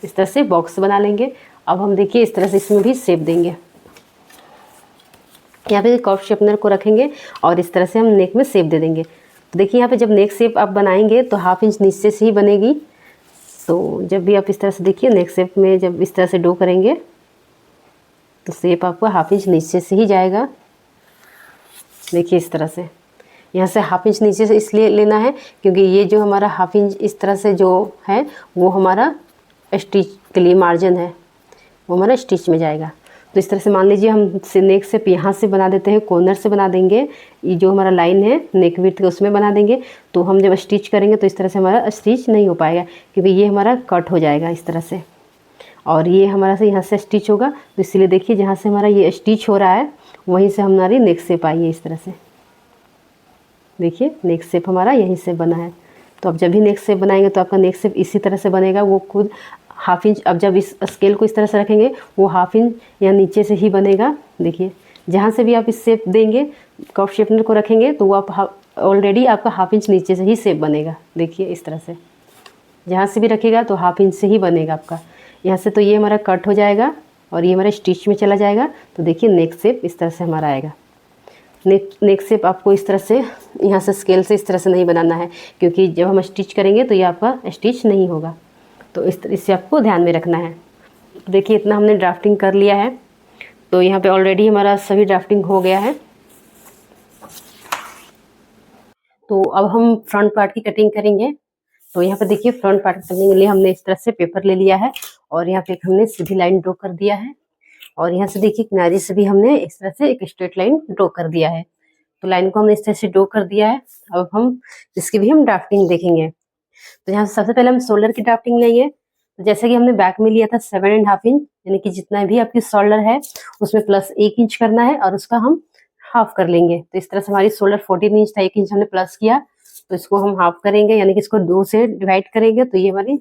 इस तरह से बॉक्स बना लेंगे। अब हम देखिए इस तरह से इसमें भी शेप देंगे। यहाँ पे कर्व स्ट्रेटनर को रखेंगे और इस तरह से हम नेक में शेप दे देंगे। तो देखिए यहाँ पे जब नेक शेप आप बनाएंगे तो ½ इंच नीचे से ही बनेगी। तो जब भी आप इस तरह से देखिए नेक शेप में जब इस तरह से डो करेंगे तो शेप आपको ½ इंच नीचे से ही जाएगा। देखिए इस तरह से यहाँ से ½ इंच नीचे से इसलिए लेना है क्योंकि ये जो हमारा ½ इंच इस तरह से जो है वो हमारा स्टिच के लिए मार्जिन है, वो हमारा स्टिच में जाएगा। तो इस तरह से मान लीजिए हम नेक शेप यहाँ से बना देते हैं, कॉर्नर से बना देंगे। ये जो हमारा लाइन है नेक विड्थ का उसमें बना देंगे। तो हम जब स्टिच करेंगे तो इस तरह से हमारा स्टिच नहीं हो पाएगा क्योंकि ये हमारा कट हो जाएगा इस तरह से और ये हमारा से यहाँ से स्टिच होगा। तो इसीलिए देखिए जहाँ से हमारा ये स्टिच हो रहा है वहीं से हमारी नेक शेप आई है। इस तरह से देखिए नेक शेप हमारा यहीं से बना है। तो अब जब भी नेक शेप बनाएंगे तो आपका नेक शेप इसी तरह से बनेगा, वो खुद ½ इंच। अब जब इस स्केल को इस तरह से रखेंगे वो ½ इंच या नीचे से ही बनेगा। देखिए जहाँ से भी आप इस शेप देंगे कर्व स्ट्रेटनर को रखेंगे तो वो आप ऑलरेडी आपका ½ इंच नीचे से ही शेप बनेगा। देखिए इस तरह से जहाँ से भी रखेगा तो ½ इंच से ही बनेगा आपका। यहाँ से तो ये हमारा कट हो जाएगा और ये हमारा स्टिच में चला जाएगा। तो देखिए नेक शेप इस तरह से हमारा आएगा। नेक शेप आपको इस तरह से यहाँ से स्केल से इस तरह से नहीं बनाना है क्योंकि जब हम स्टिच करेंगे तो ये आपका स्टिच नहीं होगा। तो इस तरह से आपको ध्यान में रखना है। तो देखिए इतना हमने ड्राफ्टिंग कर लिया है। तो यहाँ पे ऑलरेडी हमारा सभी ड्राफ्टिंग हो गया है। तो अब हम फ्रंट पार्ट की कटिंग करेंगे। तो यहाँ पे देखिए फ्रंट पार्ट करने के लिए हमने इस तरह से पेपर ले लिया है और यहाँ पे एक हमने सीधी लाइन ड्रॉ कर दिया है और यहाँ से देखिए किनारे से भी हमने इस तरह से एक स्ट्रेट लाइन ड्रॉ कर दिया है। तो लाइन को हमने इस तरह से ड्रॉ कर दिया है। अब हम इसकी भी हम ड्राफ्टिंग देखेंगे। तो यहाँ से सबसे पहले हम शोल्डर की ड्राफ्टिंग लेंगे। तो जैसे कि हमने बैक में लिया था 7.5 इंच, यानी कि जितना भी आपकी शोल्डर है उसमें प्लस 1 इंच करना है और उसका हम हाफ कर लेंगे। तो इस तरह से हमारी शोल्डर 14 इंच था, 1 इंच हमने प्लस किया, तो इसको हम हाफ करेंगे, यानी कि इसको 2 से डिवाइड करेंगे तो ये हमारी,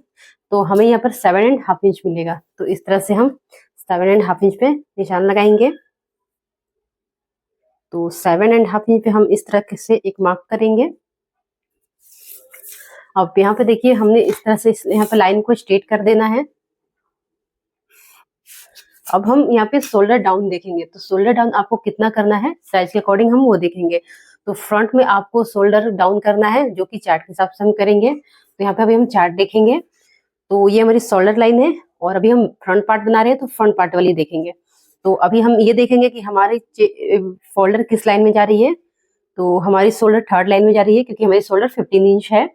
तो हमें यहाँ पर 7.5 इंच मिलेगा। तो इस तरह से हम 7.5 इंच पे निशान लगाएंगे। तो 7.5 इंच पे हम इस तरह से एक मार्क करेंगे। अब यहाँ पे देखिए हमने इस तरह से यहाँ पे लाइन को स्ट्रेट कर देना है। अब हम यहाँ पे शोल्डर डाउन देखेंगे। तो शोल्डर डाउन आपको कितना करना है साइज के अकॉर्डिंग हम वो देखेंगे। तो फ्रंट में आपको शोल्डर डाउन करना है जो कि चार्ट के हिसाब से हम करेंगे। तो यहाँ पे अभी हम चार्ट देखेंगे। तो ये हमारी शोल्डर लाइन है और अभी हम फ्रंट पार्ट बना रहे हैं तो फ्रंट पार्ट वाली देखेंगे। तो अभी हम ये देखेंगे कि हमारी शोल्डर किस लाइन में जा रही है। तो हमारी शोल्डर थर्ड लाइन में जा रही है क्योंकि हमारी शोल्डर 15 इंच है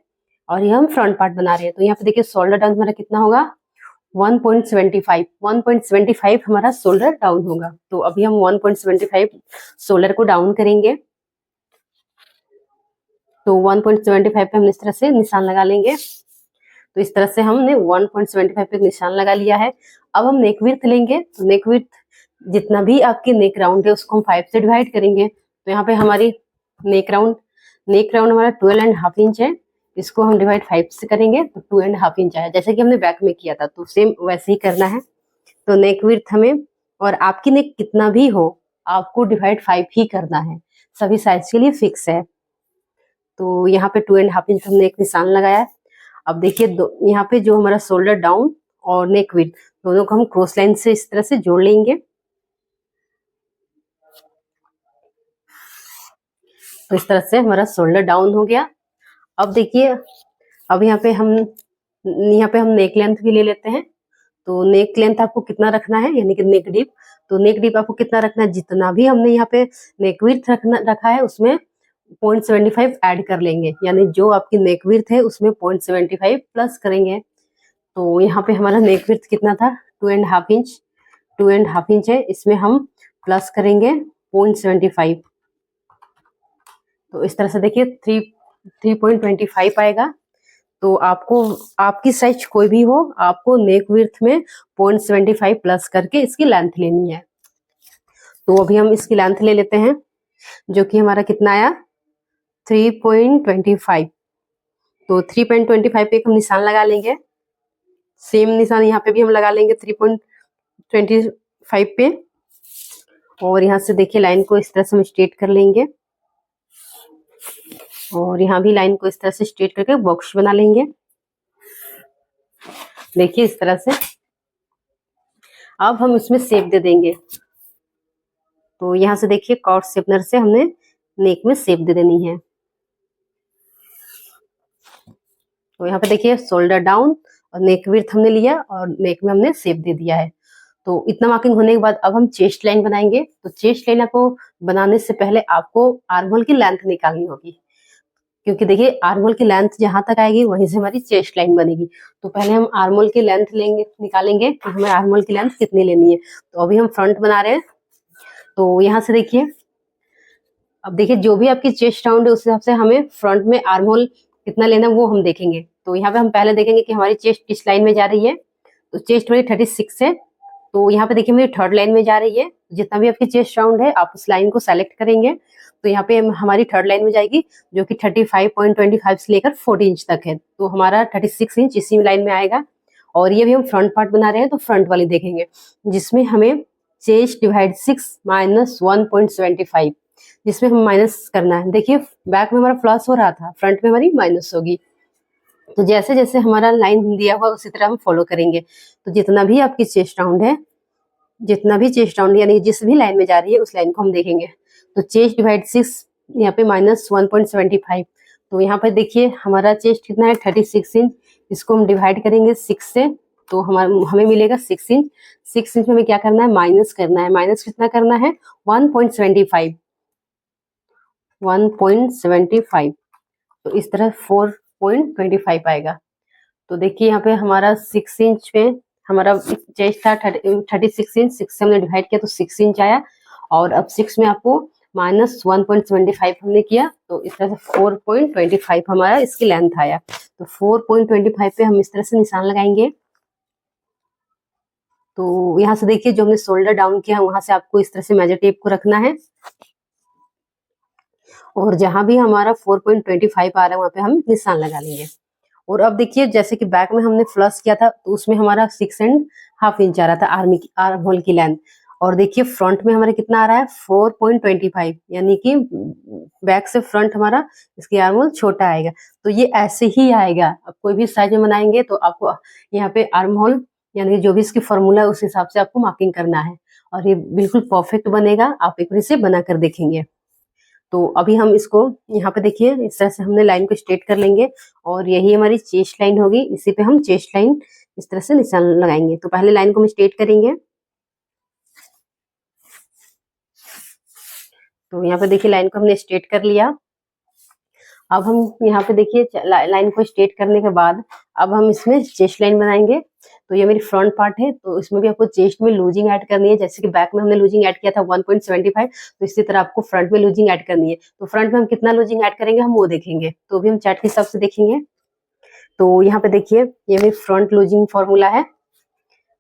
और ये हम फ्रंट पार्ट बना रहे हैं। तो यहाँ पे देखिए शोल्डर डाउन हमारा कितना होगा, 1.75 हमारा शोल्डर डाउन होगा। तो अभी हम 1.75 शोल्डर को डाउन करेंगे। तो 1.75 पे हम इस तरह से निशान लगा लेंगे। तो इस तरह से हमने 1.75 पे निशान लगा लिया है। अब हम नेक विड्थ लेंगे। तो नेक विड्थ जितना भी आपकी नेक राउंड है उसको हम 5 से डिवाइड करेंगे। तो यहाँ पे हमारी नेक राउंड हमारा 12.5 इंच है, इसको हम डिवाइड 5 से करेंगे तो 2.5 इंच आया, जैसे कि हमने बैक में किया था। तो सेम वैसे ही करना है। तो नेक विड्थ हमें, और आपकी नेक कितना भी हो आपको डिवाइड 5 ही करना है, सभी साइज के लिए फिक्स है। तो यहाँ पे 2.5 इंच हमने एक निशान लगाया है। अब देखिए यहाँ पे जो हमारा शोल्डर डाउन और नेक विड्थ दोनों को हम क्रॉस लाइन से इस तरह से जोड़ लेंगे। तो इस तरह से हमारा शोल्डर डाउन हो गया। अब देखिए अब यहाँ पे हम नेक लेंथ भी ले लेते हैं। तो नेक लेंथ आपको कितना रखना है, यानी कि नेक डीप। तो नेक डीप आपको कितना रखना है, जितना भी हमने यहाँ पे नेक विड्थ रखा है उसमें 0.75 ऐड कर लेंगे, यानी जो आपकी नेक विड्थ है उसमें 0.75 प्लस करेंगे। तो यहाँ पे हमारा नेक विड्थ कितना था, 2.5 इंच है, इसमें हम प्लस करेंगे 0.75। तो इस तरह से देखिए 3.25 आएगा। तो आपको आपकी साइज कोई भी हो आपको नेक विड्थ में 0.75 प्लस करके इसकी लेंथ लेनी है। तो अभी हम इसकी लेंथ ले लेते हैं जो कि हमारा कितना आया, 3.25। तो 3.25 पे हम निशान लगा लेंगे। सेम निशान यहाँ पे भी हम लगा लेंगे 3.25 पे। और यहाँ से देखिए लाइन को इस तरह से हम स्ट्रेट कर लेंगे और यहाँ भी लाइन को इस तरह से स्ट्रेट करके बॉक्स बना लेंगे। देखिए इस तरह से। अब हम इसमें शेप दे देंगे। तो यहाँ से देखिए कॉर्ड शेपनर से हमने नेक में शेप दे देनी है। तो यहाँ पे देखिए शोल्डर डाउन और नेक विड्थ हमने लिया और नेक में हमने शेप दे दिया है। तो इतना मार्किंग होने के बाद अब हम चेस्ट लाइन बनाएंगे। तो चेस्ट लाइन आपको बनाने से पहले आपको आर्म होल की लेंथ निकालनी होगी, क्योंकि देखिए आर्म होल की लेंथ जहां तक आएगी वहीं से हमारी चेस्ट लाइन बनेगी। तो पहले हम आर्म होल की लेंथ निकालेंगे कि हमें आर्म होल की लेंथ कितनी लेनी है। तो अभी हम फ्रंट बना रहे हैं। तो यहाँ से देखिए, अब देखिए जो भी आपकी चेस्ट राउंड है उस हिसाब से हमें फ्रंट में आर्म होल कितना लेना है वो हम देखेंगे। तो यहाँ पे हम पहले देखेंगे कि हमारी चेस्ट किस लाइन में जा रही है। तो चेस्ट मेरी 36 है। तो यहाँ पे देखिए मेरी थर्ड लाइन में जा रही है। जितना भी आपकी चेस्ट राउंड है आप उस लाइन को सेलेक्ट करेंगे। तो यहाँ पे हमारी थर्ड लाइन में जाएगी जो कि 35.25 से लेकर 40 इंच तक है। तो हमारा 36 इंच इसी लाइन में आएगा। और ये भी हम फ्रंट पार्ट बना रहे हैं तो फ्रंट वाली देखेंगे, जिसमें हमें चेस्ट डिवाइड 6 माइनस 1.75, जिसमें हम माइनस करना है। देखिए बैक में हमारा प्लस हो रहा था, फ्रंट में हमारी माइनस होगी। तो जैसे जैसे हमारा लाइन दिया हुआ उसी तरह हम फॉलो करेंगे। तो जितना भी आपकी चेस्ट राउंड है, यानी जिस भी लाइन में जा रही है उस लाइन को हम देखेंगे। तो चेस्ट डिवाइड 6 यहाँ पे माइनस 1.75। तो यहाँ पे देखिए हमारा चेस्ट कितना है 36 इंच, इसको हम डिवाइड करेंगे 6 से, तो हमें मिलेगा 6 इंच। 6 इंच में हमें क्या करना है, माइनस करना है। माइनस कितना करना है, 1.75, 1.75। तो इस तरह 4.25 आएगा। तो देखिए यहाँ पे हमारा 6 इंच में हमारा चेस्ट था 36 इंच, 6 से हमने डिवाइड किया तो 6 इंच आया। और अब 6 में आपको माइनस 1.75 हमने किया, तो इस तरह से 4.25 हमारा इसकी लेंथ आया। तो 4.25 पे हम इस तरह से निशान लगाएंगे। तो यहाँ से देखिए जो हमने शोल्डर डाउन किया वहां से आपको इस तरह से मेजर टेप को रखना है, और जहां भी हमारा 4.25 आ रहा है वहां पे हम निशान लगा लेंगे। और अब देखिए जैसे कि बैक में हमने फ्लश किया था तो उसमें हमारा 6.5 इंच आ रहा था आर्म होल की लेंथ, और देखिए फ्रंट में हमारा कितना आ रहा है 4.25, यानी कि बैक से फ्रंट हमारा इसकी आर्म होल छोटा आएगा। तो ये ऐसे ही आएगा, अब कोई भी साइज में बनाएंगे तो आपको यहाँ पे आर्म होल यानी जो भी इसकी फॉर्मूला है उस हिसाब से आपको मार्किंग करना है, और ये बिल्कुल परफेक्ट बनेगा। आप एक बार इसे बना कर देखेंगे। तो अभी हम इसको यहाँ पे देखिए इस तरह से हमने लाइन को स्ट्रेट कर लेंगे, और यही हमारी चेस्ट लाइन होगी। इसी पे हम चेस्ट लाइन इस तरह से निशान लगाएंगे। तो पहले लाइन को हम स्ट्रेट करेंगे। तो यहाँ पे देखिए लाइन को हमने स्ट्रेट कर लिया। अब हम यहाँ पे देखिए लाइन को स्ट्रेट करने के बाद अब हम इसमें चेस्ट लाइन बनाएंगे। तो ये मेरी फ्रंट पार्ट है, तो इसमें भी आपको चेस्ट में लूजिंग ऐड करनी है। जैसे कि बैक में हमने लूजिंग ऐड किया था 1.75, तो इसी तरह आपको फ्रंट में लूजिंग ऐड करनी है। तो फ्रंट में हम कितना लूजिंग ऐड करेंगे हम वो देखेंगे, तो भी हम चार्ट के हिसाब से देखेंगे। तो यहाँ पे देखिए ये मेरी फ्रंट लूजिंग फॉर्मूला है,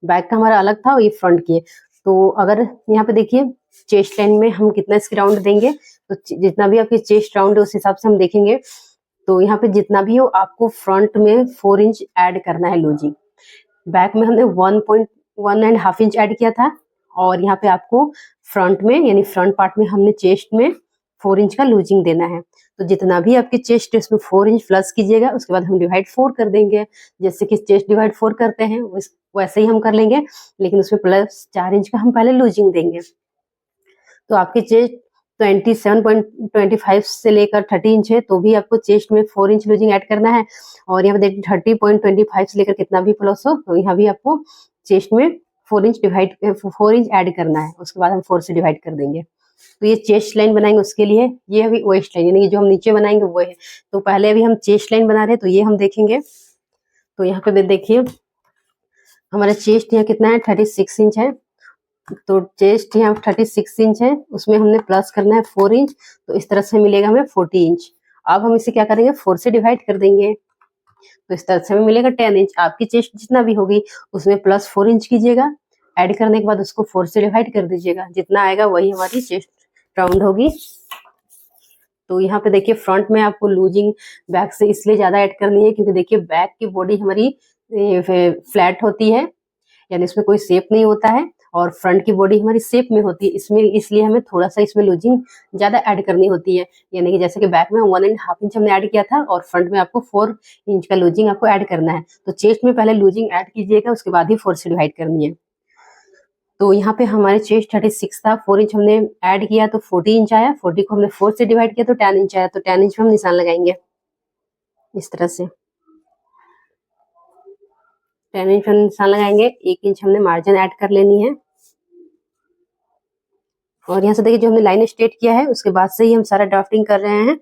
बैक का हमारा अलग था और ये फ्रंट की है। तो अगर यहाँ पे देखिए चेस्ट लाइन में हम कितना इसकी राउंड देंगे, तो जितना भी आपकी चेस्ट राउंड है उस हिसाब से हम देखेंगे। तो यहाँ पे जितना भी हो आपको फ्रंट में 4 इंच ऐड करना है लूजिंग। बैक में हमने 1.1.5 इंच ऐड किया था, और यहाँ पे आपको फ्रंट में यानी फ्रंट पार्ट में हमने चेस्ट में 4 इंच का लूजिंग देना है। तो जितना भी आपकी चेस्ट है उसमें 4 इंच प्लस कीजिएगा, उसके बाद हम डिवाइड 4 कर देंगे। जैसे कि चेस्ट डिवाइड 4 करते हैं वैसे ही हम कर लेंगे, लेकिन उसमें प्लस 4 इंच का हम पहले लूजिंग देंगे। तो आपकी चेस्ट 27.25 से लेकर 30 इंच है, तो भी आपको चेस्ट में 4 इंच लूजिंग ऐड करना है। और यहाँ पे देखिए 30.25 से लेकर कितना भी प्लस हो, तो यहाँ भी आपको चेस्ट में 4 इंच ऐड करना है। उसके बाद हम 4 से डिवाइड कर देंगे। तो ये चेस्ट लाइन बनाएंगे, उसके लिए ये अभी वेस्ट लाइन यानी कि जो हम नीचे बनाएंगे वो है। तो पहले अभी हम चेस्ट लाइन बना रहे हैं, तो ये हम देखेंगे। तो यहाँ पे देखिए हमारा चेस्ट यहाँ कितना है 36 इंच है। तो चेस्ट यहाँ 36 इंच है, उसमें हमने प्लस करना है 4 इंच, तो इस तरह से मिलेगा हमें 40 इंच। अब हम इसे क्या करेंगे 4 से डिवाइड कर देंगे, तो इस तरह से हमें मिलेगा 10 इंच। आपकी चेस्ट जितना भी होगी उसमें प्लस 4 इंच कीजिएगा, ऐड करने के बाद उसको 4 से डिवाइड कर दीजिएगा, जितना आएगा वही हमारी चेस्ट राउंड होगी। तो यहाँ पे देखिए फ्रंट में आपको लूजिंग बैक से इसलिए ज्यादा ऐड करनी है क्योंकि देखिए बैक की बॉडी हमारी फ्लैट होती है, यानी इसमें कोई शेप नहीं होता है, और फ्रंट की बॉडी हमारी शेप में होती है। इसमें इसलिए हमें थोड़ा सा इसमें लूजिंग ज्यादा ऐड करनी होती है, यानी कि जैसे कि बैक में 1.5 इंच हमने ऐड किया था और फ्रंट में आपको 4 इंच का लूजिंग आपको ऐड करना है। तो चेस्ट में पहले लूजिंग ऐड कीजिएगा, उसके बाद ही 4 से डिवाइड करनी है। तो यहाँ पे हमारे चेस्ट 36 था, 4 इंच हमने ऐड किया तो 40 इंच आया। 40 को हमने 4 से डिवाइड किया तो 10 इंच आया। तो 10 इंच में हम निशान लगाएंगे इस तरह से। 10 इंच हम निशान लगाएंगे, 1 इंच हमने मार्जिन ऐड कर लेनी है। और यहाँ से देखिए जो हमने लाइन स्ट्रेट किया है उसके बाद से ही हम सारा ड्राफ्टिंग कर रहे हैं।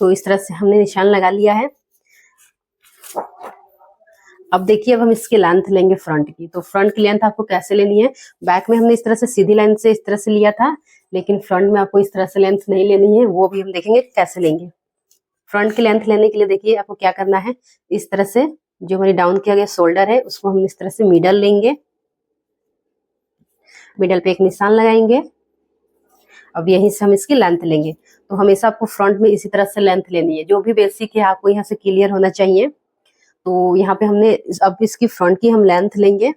तो इस तरह से हमने निशान लगा लिया है। अब देखिए अब हम इसकी लेंथ लेंगे फ्रंट की। तो फ्रंट की लेंथ आपको कैसे लेनी है, बैक में हमने इस तरह से सीधी लाइन से इस तरह से लिया था, लेकिन फ्रंट में आपको इस तरह से लेंथ नहीं लेनी है, वो भी हम देखेंगे कैसे लेंगे। फ्रंट की लेंथ लेने के लिए देखिए आपको क्या करना है, इस तरह से जो हमारी डाउन किया गया शोल्डर है उसको हम इस तरह से मिडल लेंगे, मिडल पे एक निशान लगाएंगे। अब यहीं से हम इसकी लेंथ लेंगे। तो हमेशा आपको फ्रंट में इसी तरह से लेंथ लेनी है, जो भी बेसिक है आपको यहाँ से क्लियर होना चाहिए। तो यहाँ पे हमने अब इसकी फ्रंट की हम लेंथ लेंगे।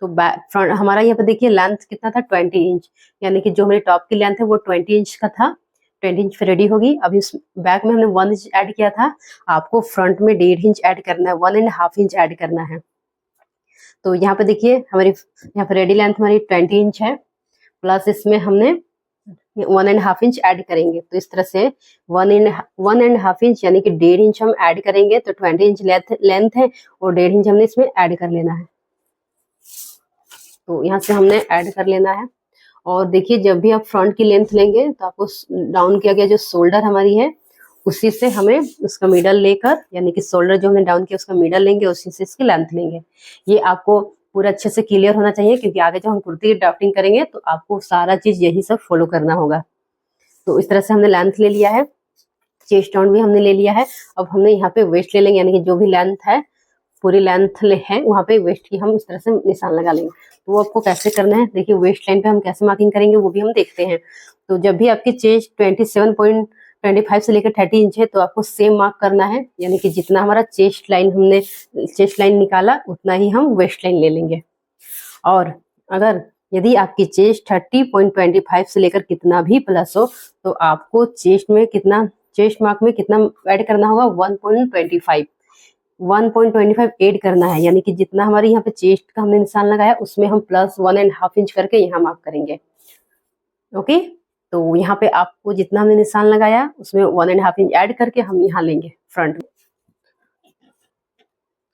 तो बैक फ्रंट हमारा यहाँ पे देखिए लेंथ कितना था 20 इंच, यानी कि जो हमारी टॉप की लेंथ है वो 20 इंच का था, 20 इंच पे रेडी होगी। अब इस बैक में हमने 1 इंच ऐड किया था, आपको फ्रंट में 1.5 इंच ऐड करना है, 1.5 इंच ऐड करना है। तो यहाँ पे देखिए हमारी यहाँ पे रेडी लेंथ हमारी 20 इंच है, प्लस इसमें हमने 1.5 इंच ऐड करेंगे। तो इस तरह से 1.5 इंच यानी कि 1.5 इंच हम ऐड करेंगे। तो 20 इंच लेंथ है और 1.5 इंच हमने इसमें ऐड कर लेना है। तो यहाँ से हमने ऐड कर लेना है। और देखिए जब भी आप फ्रंट की लेंथ लेंगे तो आपको डाउन किया गया जो शोल्डर हमारी है उसी से हमें उसका मिडल लेकर, यानी कि शोल्डर जो हमने डाउन किया उसका मिडल लेंगे, उसी से इसकी लेंथ लेंगे। ये आपको पूरा अच्छे से क्लियर होना चाहिए, क्योंकि आगे जब हम कुर्ती की ड्राफ्टिंग करेंगे तो आपको सारा चीज यही सब फॉलो करना होगा। तो इस तरह से हमने लेंथ ले लिया है, चेस्ट राउंड भी हमने ले लिया है। अब हमने यहाँ पे वेस्ट ले लेंगे, यानी कि जो भी लेंथ है पूरी लेंथ है वहाँ पे वेस्ट की हम इस तरह से निशान लगा लेंगे। तो वो आपको कैसे करना है देखिए, वेस्ट लाइन पे हम कैसे मार्किंग करेंगे वो भी हम देखते हैं। तो जब भी आपकी चेस्ट 27.25 से लेकर 30 इंच है तो आपको सेम मार्क करना है, यानी कि जितना हमारा चेस्ट लाइन निकाला उतना ही हम वेस्ट लाइन ले लेंगे। और अगर यदि आपकी चेस्ट 30.25 से लेकर कितना भी प्लस हो तो आपको चेस्ट मार्क में कितना ऐड करना होगा, 1.25 ऐड करना है। यानी कि जितना हमारे यहाँ पे चेस्ट का हमने निशान लगाया उसमें हम प्लस 1.5 इंच करके यहाँ मार्क करेंगे। ओके, तो यहाँ पे आपको जितना हमने निशान लगाया उसमें 1.5 इंच ऐड करके हम यहाँ लेंगे। फ्रंट में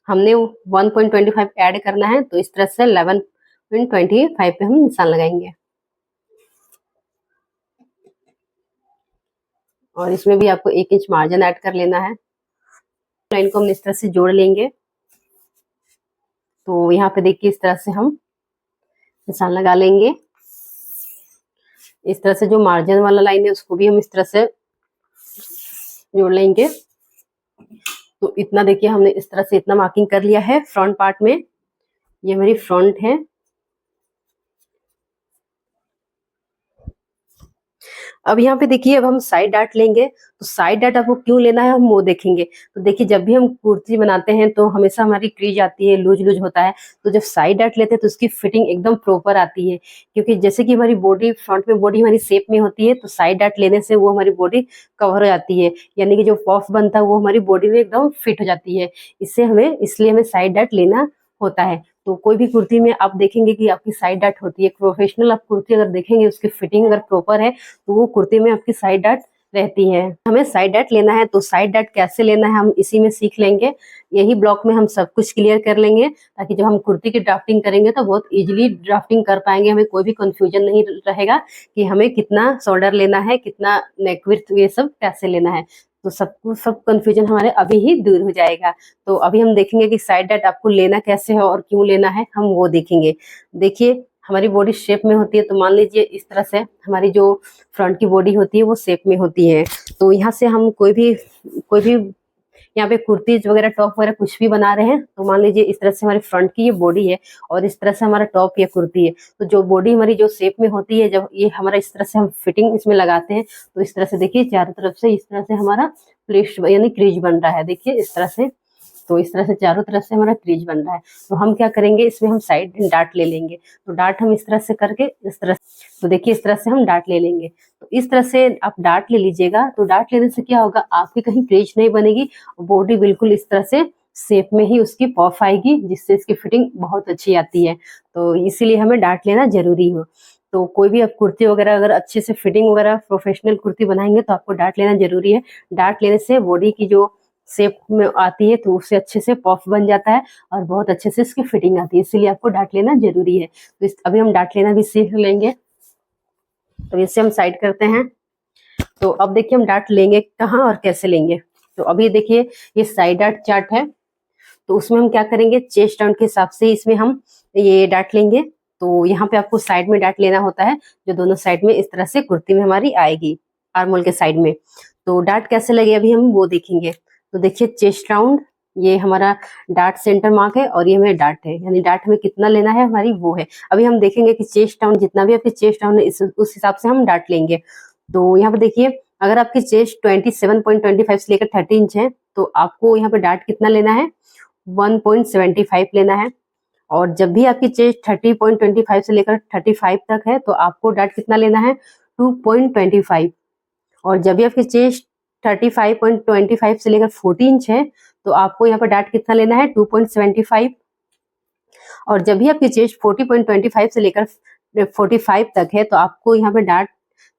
हमने 1.25 ऐड करना है, तो इस तरह से 11.25 पे हम निशान लगाएंगे। और इसमें भी आपको 1 इंच मार्जिन ऐड कर लेना है। लाइन को हम इस तरह से जोड़ लेंगे। तो यहाँ पे देखिए इस तरह से हम निशान लगा लेंगे। इस तरह से जो मार्जिन वाला लाइन है उसको भी हम इस तरह से जोड़ लेंगे। तो इतना देखिए हमने इस तरह से इतना मार्किंग कर लिया है फ्रंट पार्ट में। ये मेरी फ्रंट है। अब यहाँ पे देखिए अब हम साइड डार्ट लेंगे। तो साइड डार्ट आपको क्यों लेना है हम वो देखेंगे। तो देखिए जब भी हम कुर्ती बनाते हैं तो हमेशा हमारी क्रीज आती है, लूज लूज होता है। तो जब साइड डार्ट लेते हैं तो उसकी फिटिंग एकदम प्रॉपर आती है, क्योंकि जैसे कि हमारी बॉडी फ्रंट में बॉडी हमारी शेप में होती है, तो साइड डार्ट लेने से वो हमारी बॉडी कवर हो जाती है, यानी कि जो पफ बनता है वो हमारी बॉडी में एकदम फिट हो जाती है। इसलिए हमें साइड डार्ट लेना होता है। तो कोई भी कुर्ती में आप देखेंगे कि आपकी साइड डार्ट होती है। प्रोफेशनल आप कुर्ती अगर देखेंगे उसकी फिटिंग अगर प्रॉपर है तो वो कुर्ती में आपकी साइड डार्ट रहती है। हमें साइड डार्ट लेना है, तो साइड डार्ट कैसे लेना है हम इसी में सीख लेंगे। यही ब्लॉक में हम सब कुछ क्लियर कर लेंगे, ताकि जब हम कुर्ती की ड्राफ्टिंग करेंगे तो बहुत इजीली ड्राफ्टिंग कर पाएंगे। हमें कोई भी कंफ्यूजन नहीं रहेगा कि हमें कितना शोल्डर लेना है, कितना नेक विड्थ, ये सब कैसे लेना है। तो सब कंफ्यूजन हमारे अभी ही दूर हो जाएगा। तो अभी हम देखेंगे कि साइड डार्ट आपको लेना कैसे है और क्यों लेना है, हम वो देखेंगे। देखिए हमारी बॉडी शेप में होती है, तो मान लीजिए इस तरह से हमारी जो फ्रंट की बॉडी होती है वो शेप में होती है। तो यहाँ से हम कोई भी यहाँ पे कुर्तीज वगैरह टॉप वगैरह कुछ भी बना रहे हैं, तो मान लीजिए इस तरह से हमारी फ्रंट की ये बॉडी है और इस तरह से हमारा टॉप या कुर्ती है। तो जो बॉडी हमारी जो शेप में होती है, जब ये हमारा इस तरह से हम फिटिंग इसमें लगाते हैं तो इस तरह से देखिए चारों तरफ से इस तरह से हमारा प्लेट यानी क्रीज बन रहा है। देखिए इस तरह से, तो इस तरह से चारों तरफ से हमारा क्रीज बन रहा है। तो हम क्या करेंगे, इसमें हम साइड डार्ट ले लेंगे। तो डार्ट हम इस तरह से करके इस तरह, तो देखिए इस तरह से हम डार्ट ले लेंगे। तो इस तरह से आप डार्ट ले लीजिएगा। तो डार्ट लेने से क्या होगा, आपकी कहीं क्रीज नहीं बनेगी, बॉडी बिल्कुल इस तरह से शेप में ही उसकी पफ आएगी, जिससे इसकी फिटिंग बहुत अच्छी आती है। तो इसीलिए हमें डार्ट लेना जरूरी हो। तो कोई भी आप कुर्ती वगैरह अगर अच्छे से फिटिंग वगैरह प्रोफेशनल कुर्ती बनाएंगे तो आपको डार्ट लेना जरूरी है। डार्ट लेने से बॉडी की जो शेप में आती है तो उससे अच्छे से पफ बन जाता है और बहुत अच्छे से इसकी फिटिंग आती है, इसीलिए आपको डार्ट लेना जरूरी है। तो अभी हम डार्ट लेना भी सीख लेंगे। तो इससे हम साइड करते हैं। तो अब देखिए हम डार्ट लेंगे कहाँ और कैसे लेंगे। तो अभी देखिए ये साइड डार्ट चार्ट है, तो उसमें हम क्या करेंगे, चेस्ट राउंड के हिसाब से इसमें हम ये डार्ट लेंगे। तो यहाँ पे आपको साइड में डार्ट लेना होता है, जो दोनों साइड में इस तरह से कुर्ती में हमारी आएगी, आर्मोल के साइड में। तो डार्ट कैसे लगे अभी हम वो देखेंगे। तो देखिए चेस्ट राउंड, ये हमारा डार्ट सेंटर मार्क है और ये हमें डार्ट है, यानी डार्ट हमें कितना लेना है हमारी वो है। अभी हम देखेंगे कि चेस्ट राउंड जितना भी आपकी चेस्ट राउंड है उस हिसाब से हम डार्ट लेंगे। तो यहाँ पे देखिए अगर आपकी चेस्ट 27.25 से लेकर 30 इंच है तो आपको यहाँ पे डार्ट कितना लेना है, 1.75 लेना है। और जब भी आपकी चेस्ट 30.25 से लेकर 35 तक है तो आपको डार्ट कितना लेना है, 2.25। और जब भी आपकी चेस्ट 35.25 से लेकर 40 इंच है तो आपको यहाँ पर डार्ट कितना लेना है, 2.75। और जब भी आपकी चेस्ट 40.25 से लेकर 45 तक है तो आपको यहाँ पे डार्ट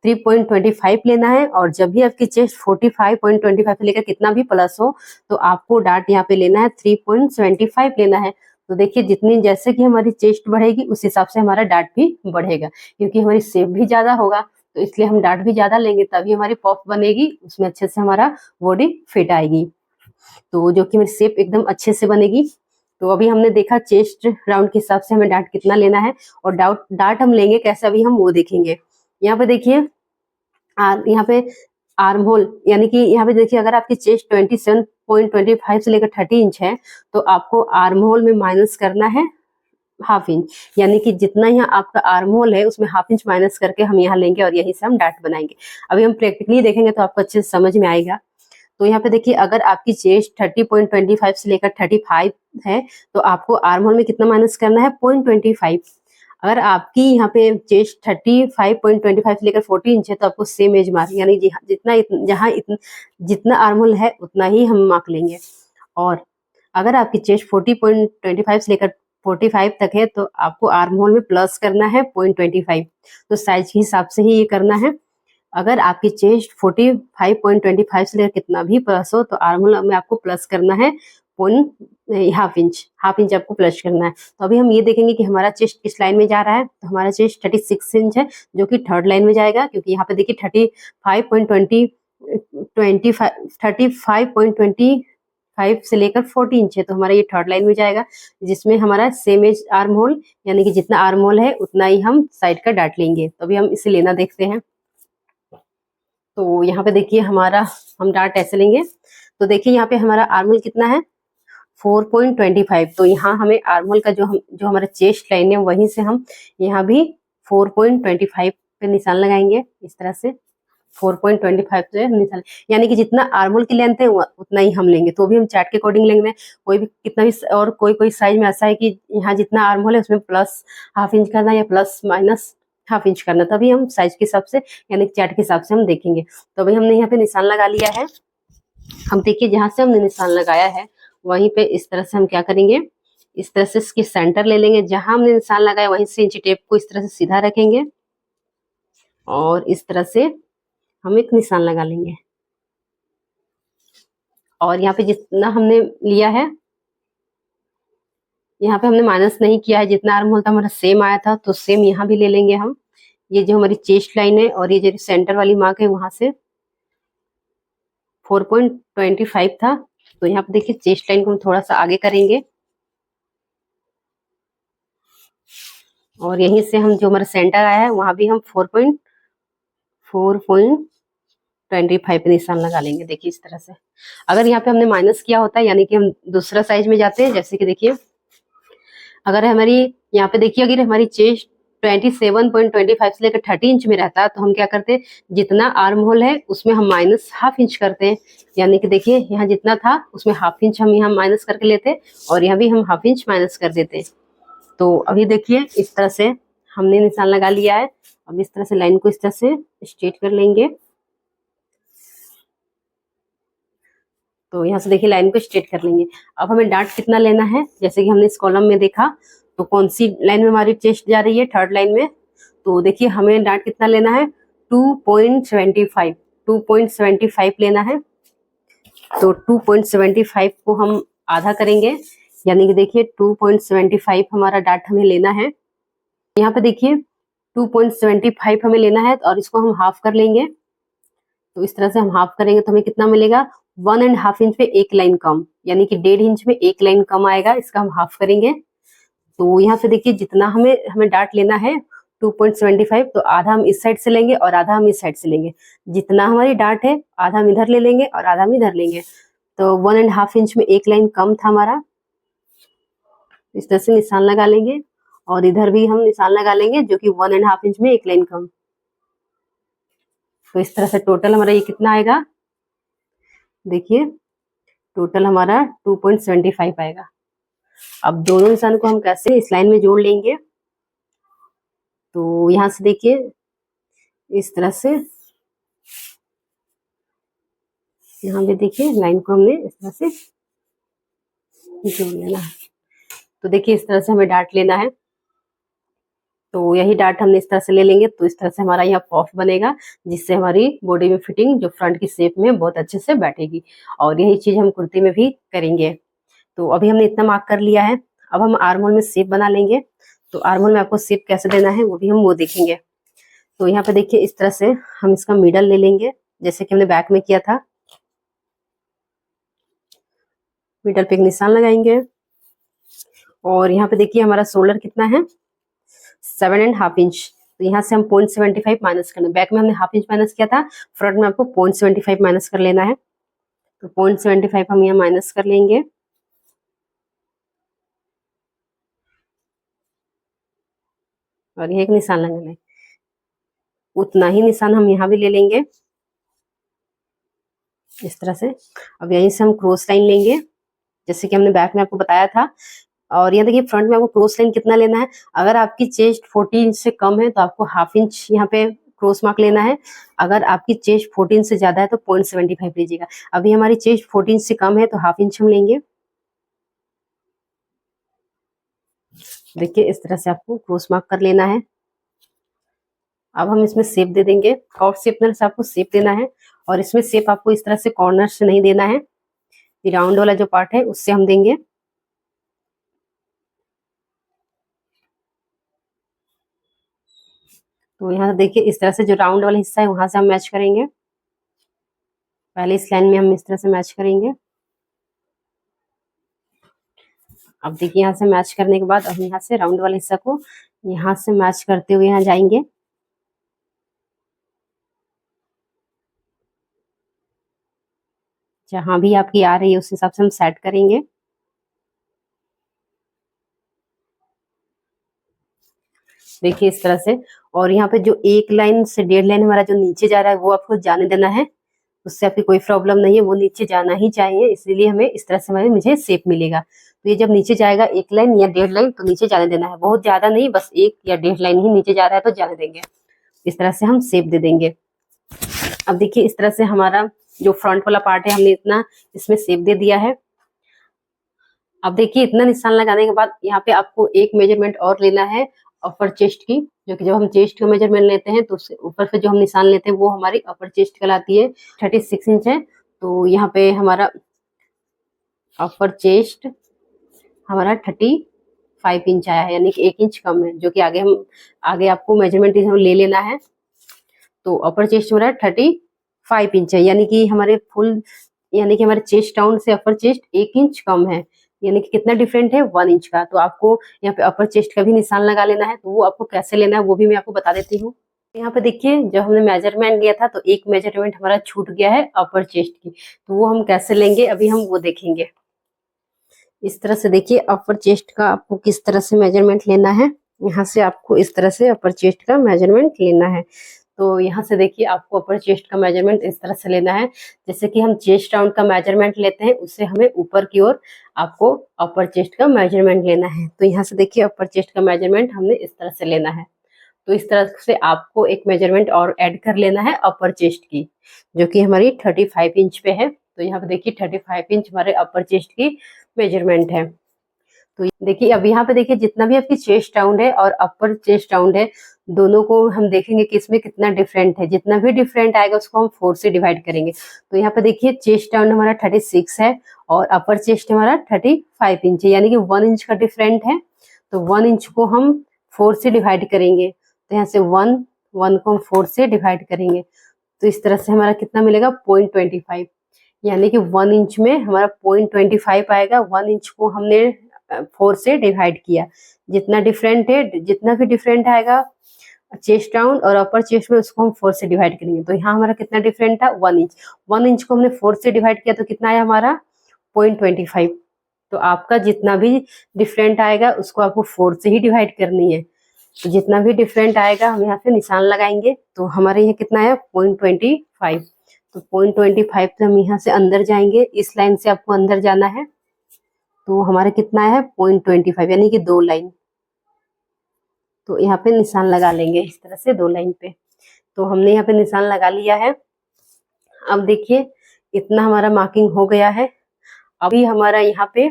3.25 लेना है। और जब भी आपकी चेस्ट 45.25 से लेकर कितना भी प्लस हो तो आपको डार्ट यहाँ पे लेना है 3.75 लेना है। तो देखिए जितनी जैसे कि हमारी चेस्ट बढ़ेगी उस हिसाब से हमारा डार्ट भी बढ़ेगा, क्योंकि हमारी शेप भी ज्यादा होगा तो इसलिए हम डार्ट भी ज्यादा लेंगे, तभी हमारी पफ बनेगी, उसमें अच्छे से हमारा बॉडी फिट आएगी, तो जो कि हमारी शेप एकदम अच्छे से बनेगी। तो अभी हमने देखा चेस्ट राउंड के हिसाब से हमें डार्ट कितना लेना है, और डार्ट हम लेंगे कैसे अभी हम वो देखेंगे। यहाँ पे देखिए यहाँ पे आर्म होल, यानी कि यहाँ पे देखिए अगर आपकी चेस्ट 27.25 से लेकर 30 इंच है तो आपको आर्म होल में माइनस करना है ½ इंच, यानी कि जितना यहाँ आपका आर्म होल है उसमें ½ इंच माइनस करके हम यहाँ लेंगे और यहीं से हम डार्ट बनाएंगे। अभी हम प्रैक्टिकली देखेंगे तो आपको अच्छे से समझ में आएगा। तो यहाँ पे देखिए अगर आपकी चेस्ट 30.25 से लेकर 35 है तो आपको आर्म होल में कितना माइनस करना है 0.25। अगर आपकी यहाँ पे चेस्ट 35.25 से लेकर 40 इंच है तो आपको सेम एज मार्क, यानी जितना आर्म होल है उतना ही हम मार्क लेंगे। और अगर आपकी चेस्ट 40.25 से लेकर 45 तक है तो आपको आर्म होल में प्लस करना है 0.25। तो साइज के हिसाब से ही ये करना है। अगर आपकी चेस्ट 45.25 से लेकर कितना भी प्लस हो तो आर्म होल में आपको प्लस करना है ½ इंच आपको प्लस करना है। तो अभी हम ये देखेंगे कि हमारा चेस्ट किस लाइन में जा रहा है। तो हमारा चेस्ट 36 इंच है जो कि थर्ड लाइन में जाएगा, क्योंकि यहाँ पे देखिए 35.25 से लेकर 40 इंच है तो हमारा ये थर्ड लाइन में जाएगा, जिसमें हमारा सेम एज आर्म होल, यानी कि जितना आर्म होल है उतना ही हम साइड का डार्ट लेंगे। तो अभी हम इसे लेना देखते हैं। तो यहाँ पे देखिए हमारा हम डार्ट ऐसे लेंगे। तो देखिए यहाँ पे हमारा आर्म होल कितना है 4.25। तो यहाँ हमें आर्म होल का जो हमारा चेस्ट लाइन है वहीं से हम यहाँ भी 4.25 पे निशान लगाएंगे, इस तरह से 4.25 से निशान, यानी कि जितना आर्म होल की लेंथ है उतना ही हम लेंगे। तो भी हम चार्ट के अकॉर्डिंग लेंगे, कोई भी कितना भी, और कोई साइज में ऐसा है कि यहाँ जितना आर्म होल है उसमें प्लस ½ इंच करना या प्लस माइनस ½ इंच करना, तभी हम साइज के हिसाब से यानी चार्ट के हिसाब से हम देखेंगे। तो अभी हमने यहाँ पे निशान लगा लिया है। हम देखिए जहां से हमने निशान लगाया है वहीं पे इस तरह से हम क्या करेंगे, इस तरह से इसकी सेंटर ले लेंगे, जहां हमने निशान लगाया वहीं से इंची टेप को इस तरह से सीधा रखेंगे और इस तरह से हम एक निशान लगा लेंगे। और यहाँ पे जितना हमने लिया है यहाँ पे हमने माइनस नहीं किया है, जितना आर्म होल था हमारा सेम आया था तो सेम यहाँ भी ले लेंगे हम। ये जो हमारी चेस्ट लाइन है और ये जो सेंटर वाली मार्क है वहां से 4.25 था, तो यहाँ पे देखिए चेस्ट लाइन को हम थोड़ा सा आगे करेंगे और यहीं से हम जो हमारा सेंटर आया है वहां भी हम 4.25 पे निशान लगा लेंगे। देखिए इस तरह से। अगर यहाँ पे हमने माइनस किया होता है यानी कि हम दूसरा साइज में जाते हैं, जैसे कि देखिए अगर हमारी यहाँ पे देखिए अगर हमारी चेस्ट 27.25 से लेकर 30 इंच में रहता है तो हम क्या करते हैं, जितना आर्म होल है उसमें हम माइनस ½ इंच करते हैं, यानी कि देखिए यहाँ जितना था उसमें ½ इंच हम यहाँ माइनस करके लेते हैं और यहाँ भी हम ½ इंच माइनस कर देते हैं। तो अभी देखिए इस तरह से हमने निशान लगा लिया है। अब इस तरह से लाइन को इस तरह से स्ट्रेट कर लेंगे। तो यहाँ से देखिए लाइन को स्ट्रेट कर लेंगे। अब हमें डार्ट कितना लेना है, जैसे कि हमने इस कॉलम में देखा तो कौन सी लाइन में हमारी चेस्ट जा रही है, थर्ड लाइन में। तो देखिए हमें डार्ट कितना लेना है 2.75 लेना है। तो 2.75 को हम आधा करेंगे, यानी कि देखिए 2.75 हमारा डार्ट हमें लेना है। यहाँ पे देखिए 2.75 हमें लेना है और इसको हम हाफ कर लेंगे। तो इस तरह से हम हाफ करेंगे तो हमें कितना मिलेगा 1.5 इंच पे एक लाइन कम, यानी कि 1.5 इंच में एक लाइन कम आएगा, इसका हम हाफ करेंगे। तो यहाँ पे देखिए जितना हमें डार्ट लेना है 2.75, तो आधा हम इस साइड से लेंगे और आधा हम इस साइड से लेंगे। जितना हमारी डार्ट है आधा हम इधर ले लेंगे और आधा हम इधर लेंगे। तो 1.5 इंच में एक लाइन कम था हमारा, इस तरह से निशान लगा लेंगे और इधर भी हम निशान लगा लेंगे जो कि 1.5 इंच में एक लाइन कम। तो इस तरह से टोटल हमारा ये कितना आएगा, देखिए टोटल हमारा 2.75 आएगा। अब दोनों निशान को हम कैसे इस लाइन में जोड़ लेंगे, तो यहाँ से देखिए इस तरह से यहाँ पे देखिए लाइन को हमने इस तरह से जोड़ लेना है। तो देखिए इस तरह से हमें डार्ट लेना है। तो यही डार्ट हमने इस तरह से ले लेंगे, तो इस तरह से हमारा यहाँ पफ बनेगा, जिससे हमारी बॉडी में फिटिंग जो फ्रंट की शेप में बहुत अच्छे से बैठेगी। और यही चीज हम कुर्ती में भी करेंगे। तो अभी हमने इतना मार्क कर लिया है। अब हम आर्म होल में शेप बना लेंगे। तो आर्म होल में आपको शेप कैसे देना है वो देखेंगे। तो यहाँ पे देखिए इस तरह से हम इसका मिडल ले लेंगे, जैसे कि हमने बैक में किया था। मिडल पे एक निशान लगाएंगे और यहाँ पे देखिए हमारा शोल्डर कितना है 7.5 इंच। तो यहाँ से हम 0.75 माइनस करना। बैक में हमने हाफ इंच माइनस किया था, फ्रंट में आपको 0.75 माइनस कर लेना है। तो 0.75 हम यहाँ माइनस कर लेंगे। और ये एक निशान लगा लें, उतना ही निशान हम यहाँ भी ले लेंगे इस तरह से। अब यहीं से हम क्रॉस लाइन लेंगे, जैसे कि हमने बैक में आपको बताया था। और यहाँ देखिए फ्रंट में आपको क्रॉस लाइन कितना लेना है। अगर आपकी चेस्ट 40 इंच से कम है तो आपको हाफ इंच यहाँ पे क्रॉस मार्क लेना है। अगर आपकी चेस्ट 14 से ज्यादा है तो 0.75 लीजिएगा। अभी हमारी चेस्ट 14 से कम है तो हाफ इंच हम लेंगे। देखिए इस तरह से आपको क्रॉस मार्क कर लेना है। अब हम इसमें शेप दे देंगे। कॉर्ड शेप से आपको शेप देना है, और इसमें शेप आपको इस तरह से कॉर्नर से नहीं देना है, राउंड वाला जो पार्ट है उससे हम देंगे। तो यहाँ देखिए इस तरह से जो राउंड वाला हिस्सा है वहां से हम मैच करेंगे। पहले इस लाइन में हम इस तरह से मैच करेंगे। अब देखिए यहाँ से मैच करने के बाद अब यहाँ से राउंड वाले हिस्सा को यहाँ से मैच करते हुए यहाँ जाएंगे। जहां भी आपकी आ रही है उस हिसाब से हम सेट करेंगे। देखिए इस तरह से। और यहाँ पे जो एक लाइन से 1.5 लाइन हमारा जो नीचे जा रहा है वो आपको जाने देना है, उससे आपकी कोई प्रॉब्लम नहीं है, वो नीचे जाना ही चाहिए। इसलिए हमें इस तरह से मुझे शेप मिलेगा। तो ये जब नीचे जाएगा 1 लाइन या 1.5 लाइन तो नीचे जाने देना है, बहुत ज्यादा नहीं, बस 1 या 1.5 लाइन ही नीचे जा रहा है तो जाने देंगे। इस तरह से हम शेप दे देंगे। अब देखिए इस तरह से हमारा जो फ्रंट वाला पार्ट है हमने इतना इसमें शेप दे दिया है। अब देखिए इतना निशान लगाने के बाद यहाँ पे आपको एक मेजरमेंट और लेना है अपर चेस्ट की, जो कि जब हम चेस्ट का मेजरमेंट लेते हैं तो उससे ऊपर से जो हम निशान लेते हैं वो हमारी अपर चेस्ट कहलाती है। 36 इंच है। तो यहाँ पे हमारा अपर चेस्ट हमारा 35 इंच आया है, यानी कि 1 इंच कम है, जो कि आगे आपको मेजरमेंट ले लेना है। तो अपर चेस्ट हमारा 35 इंच है, यानी कि हमारे चेस्ट राउंड से अपर चेस्ट 1 इंच कम है, यानी कि कितना डिफरेंट है 1 इंच का। तो आपको यहाँ पे अपर चेस्ट का भी निशान लगा लेना है। तो वो आपको कैसे लेना है वो भी मैं आपको बता देती हूँ। यहाँ पे देखिए जब हमने मेजरमेंट लिया था तो एक मेजरमेंट हमारा छूट गया है अपर चेस्ट की, तो वो हम कैसे लेंगे अभी हम वो देखेंगे। इस तरह से देखिए अपर चेस्ट का आपको किस तरह से मेजरमेंट लेना है। यहाँ से आपको इस तरह से अपर चेस्ट का मेजरमेंट लेना है। तो यहाँ से देखिए आपको अपर चेस्ट का मेजरमेंट इस तरह से लेना है, जैसे कि हम चेस्ट राउंड का मेजरमेंट लेते हैं उससे हमें ऊपर की ओर आपको अपर चेस्ट का मेजरमेंट लेना है। तो यहाँ से देखिए अपर चेस्ट का मेजरमेंट हमने इस तरह से लेना है। तो इस तरह से आपको एक मेजरमेंट और ऐड कर लेना है अपर चेस्ट की, जो कि हमारी 35 इंच पे है। तो यहाँ पे देखिए 35 इंच हमारे अपर चेस्ट की मेजरमेंट है। तो देखिए अब यहाँ पे देखिए जितना भी आपकी चेस्ट राउंड है और अपर चेस्ट राउंड है, दोनों को हम देखेंगे कि इसमें कितना डिफरेंट है। जितना भी डिफरेंट आएगा उसको हम 4 से डिवाइड करेंगे। तो यहाँ पे देखिए चेस्ट राउंड हमारा 36 है और अपर चेस्ट हमारा 35 इंच है, यानी कि 1 इंच का डिफरेंट है। तो 1 इंच को हम 4 से डिवाइड करेंगे। तो यहाँ से 1 को हम 4 से डिवाइड करेंगे। तो इस तरह से हमारा कितना मिलेगा 0.25, यानी कि 1 इंच में हमारा 0.25 आएगा। 1 इंच को हमने 4 से डिवाइड किया। जितना भी डिफरेंट आएगा चेस्ट राउंड और अपर चेस्ट में उसको हम 4 से डिवाइड करेंगे। तो यहाँ हमारा कितना डिफरेंट था 1 इंच। 1 इंच को हमने 4 से डिवाइड किया तो कितना आया हमारा 0.25। तो आपका जितना भी डिफरेंट आएगा उसको आपको 4 से ही डिवाइड करनी है। तो जितना भी डिफरेंट आएगा हम यहाँ से निशान लगाएंगे। तो हमारे यहाँ कितना आया 0.25। तो 0.25 से हम यहाँ से अंदर जाएंगे, इस लाइन से आपको अंदर जाना है। तो हमारा कितना है 0.25, यानी कि 2 लाइन। तो यहाँ पे निशान लगा लेंगे इस तरह से 2 लाइन पे। तो हमने यहाँ पे निशान लगा लिया है। अब देखिए इतना हमारा मार्किंग हो गया है। अभी हमारा यहाँ पे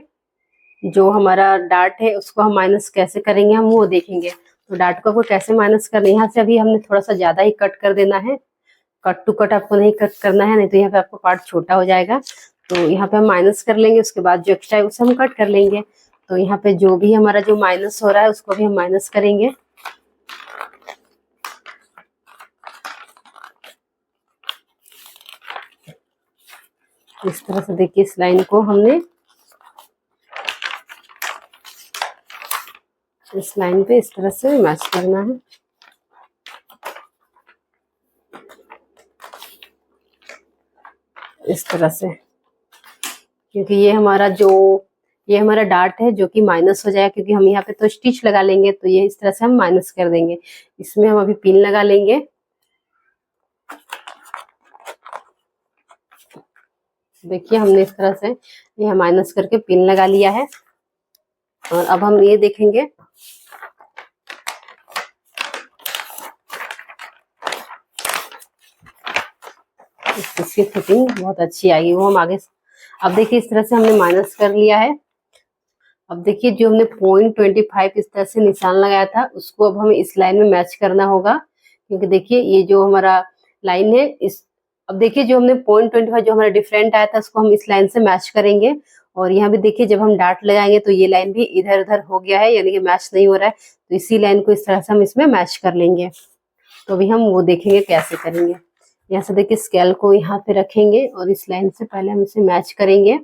जो हमारा डार्ट है उसको हम माइनस कैसे करेंगे हम वो देखेंगे। तो डार्ट को आपको कैसे माइनस करना है, यहाँ से अभी हमने थोड़ा सा ज्यादा ही कट कर देना है, कट टू कट आपको नहीं कट करना है, नहीं तो यहाँ पे आपको पार्ट छोटा हो जाएगा। तो यहाँ पे हम माइनस कर लेंगे, उसके बाद जो एक्स्ट्रा है उसे हम कट कर लेंगे। तो यहाँ पे जो भी हमारा जो माइनस हो रहा है उसको भी हम माइनस करेंगे। इस तरह से देखिए इस लाइन को हमने इस लाइन पे इस तरह से मैच करना है। इस तरह से, क्योंकि ये हमारा डार्ट है जो कि माइनस हो जाएगा, क्योंकि हम यहाँ पे तो स्टिच लगा लेंगे, तो ये इस तरह से हम माइनस कर देंगे। इसमें हम अभी पिन लगा लेंगे। देखिए हमने इस तरह से यह माइनस करके पिन लगा लिया है। और अब हम ये देखेंगे इसकी फिटिंग बहुत अच्छी आएगी, वो हम आगे। अब देखिए इस तरह से हमने माइनस कर लिया है। अब देखिए जो हमने 0.25 इस तरह से निशान लगाया था उसको अब हमें इस लाइन में मैच करना होगा, क्योंकि देखिए ये जो हमारा लाइन है इस, अब देखिए जो हमने 0.25 जो हमारा डिफरेंट आया था उसको हम इस लाइन से मैच करेंगे। और यहाँ भी देखिए जब हम डार्ट लगाएंगे तो ये लाइन भी इधर उधर हो गया है, यानी कि मैच नहीं हो रहा है, तो इसी लाइन को इस तरह से हम इसमें मैच कर लेंगे। तो अभी हम वो देखेंगे कैसे करेंगे। यहाँ से देखिए स्केल को यहाँ पे रखेंगे और इस लाइन से पहले हम इसे मैच करेंगे।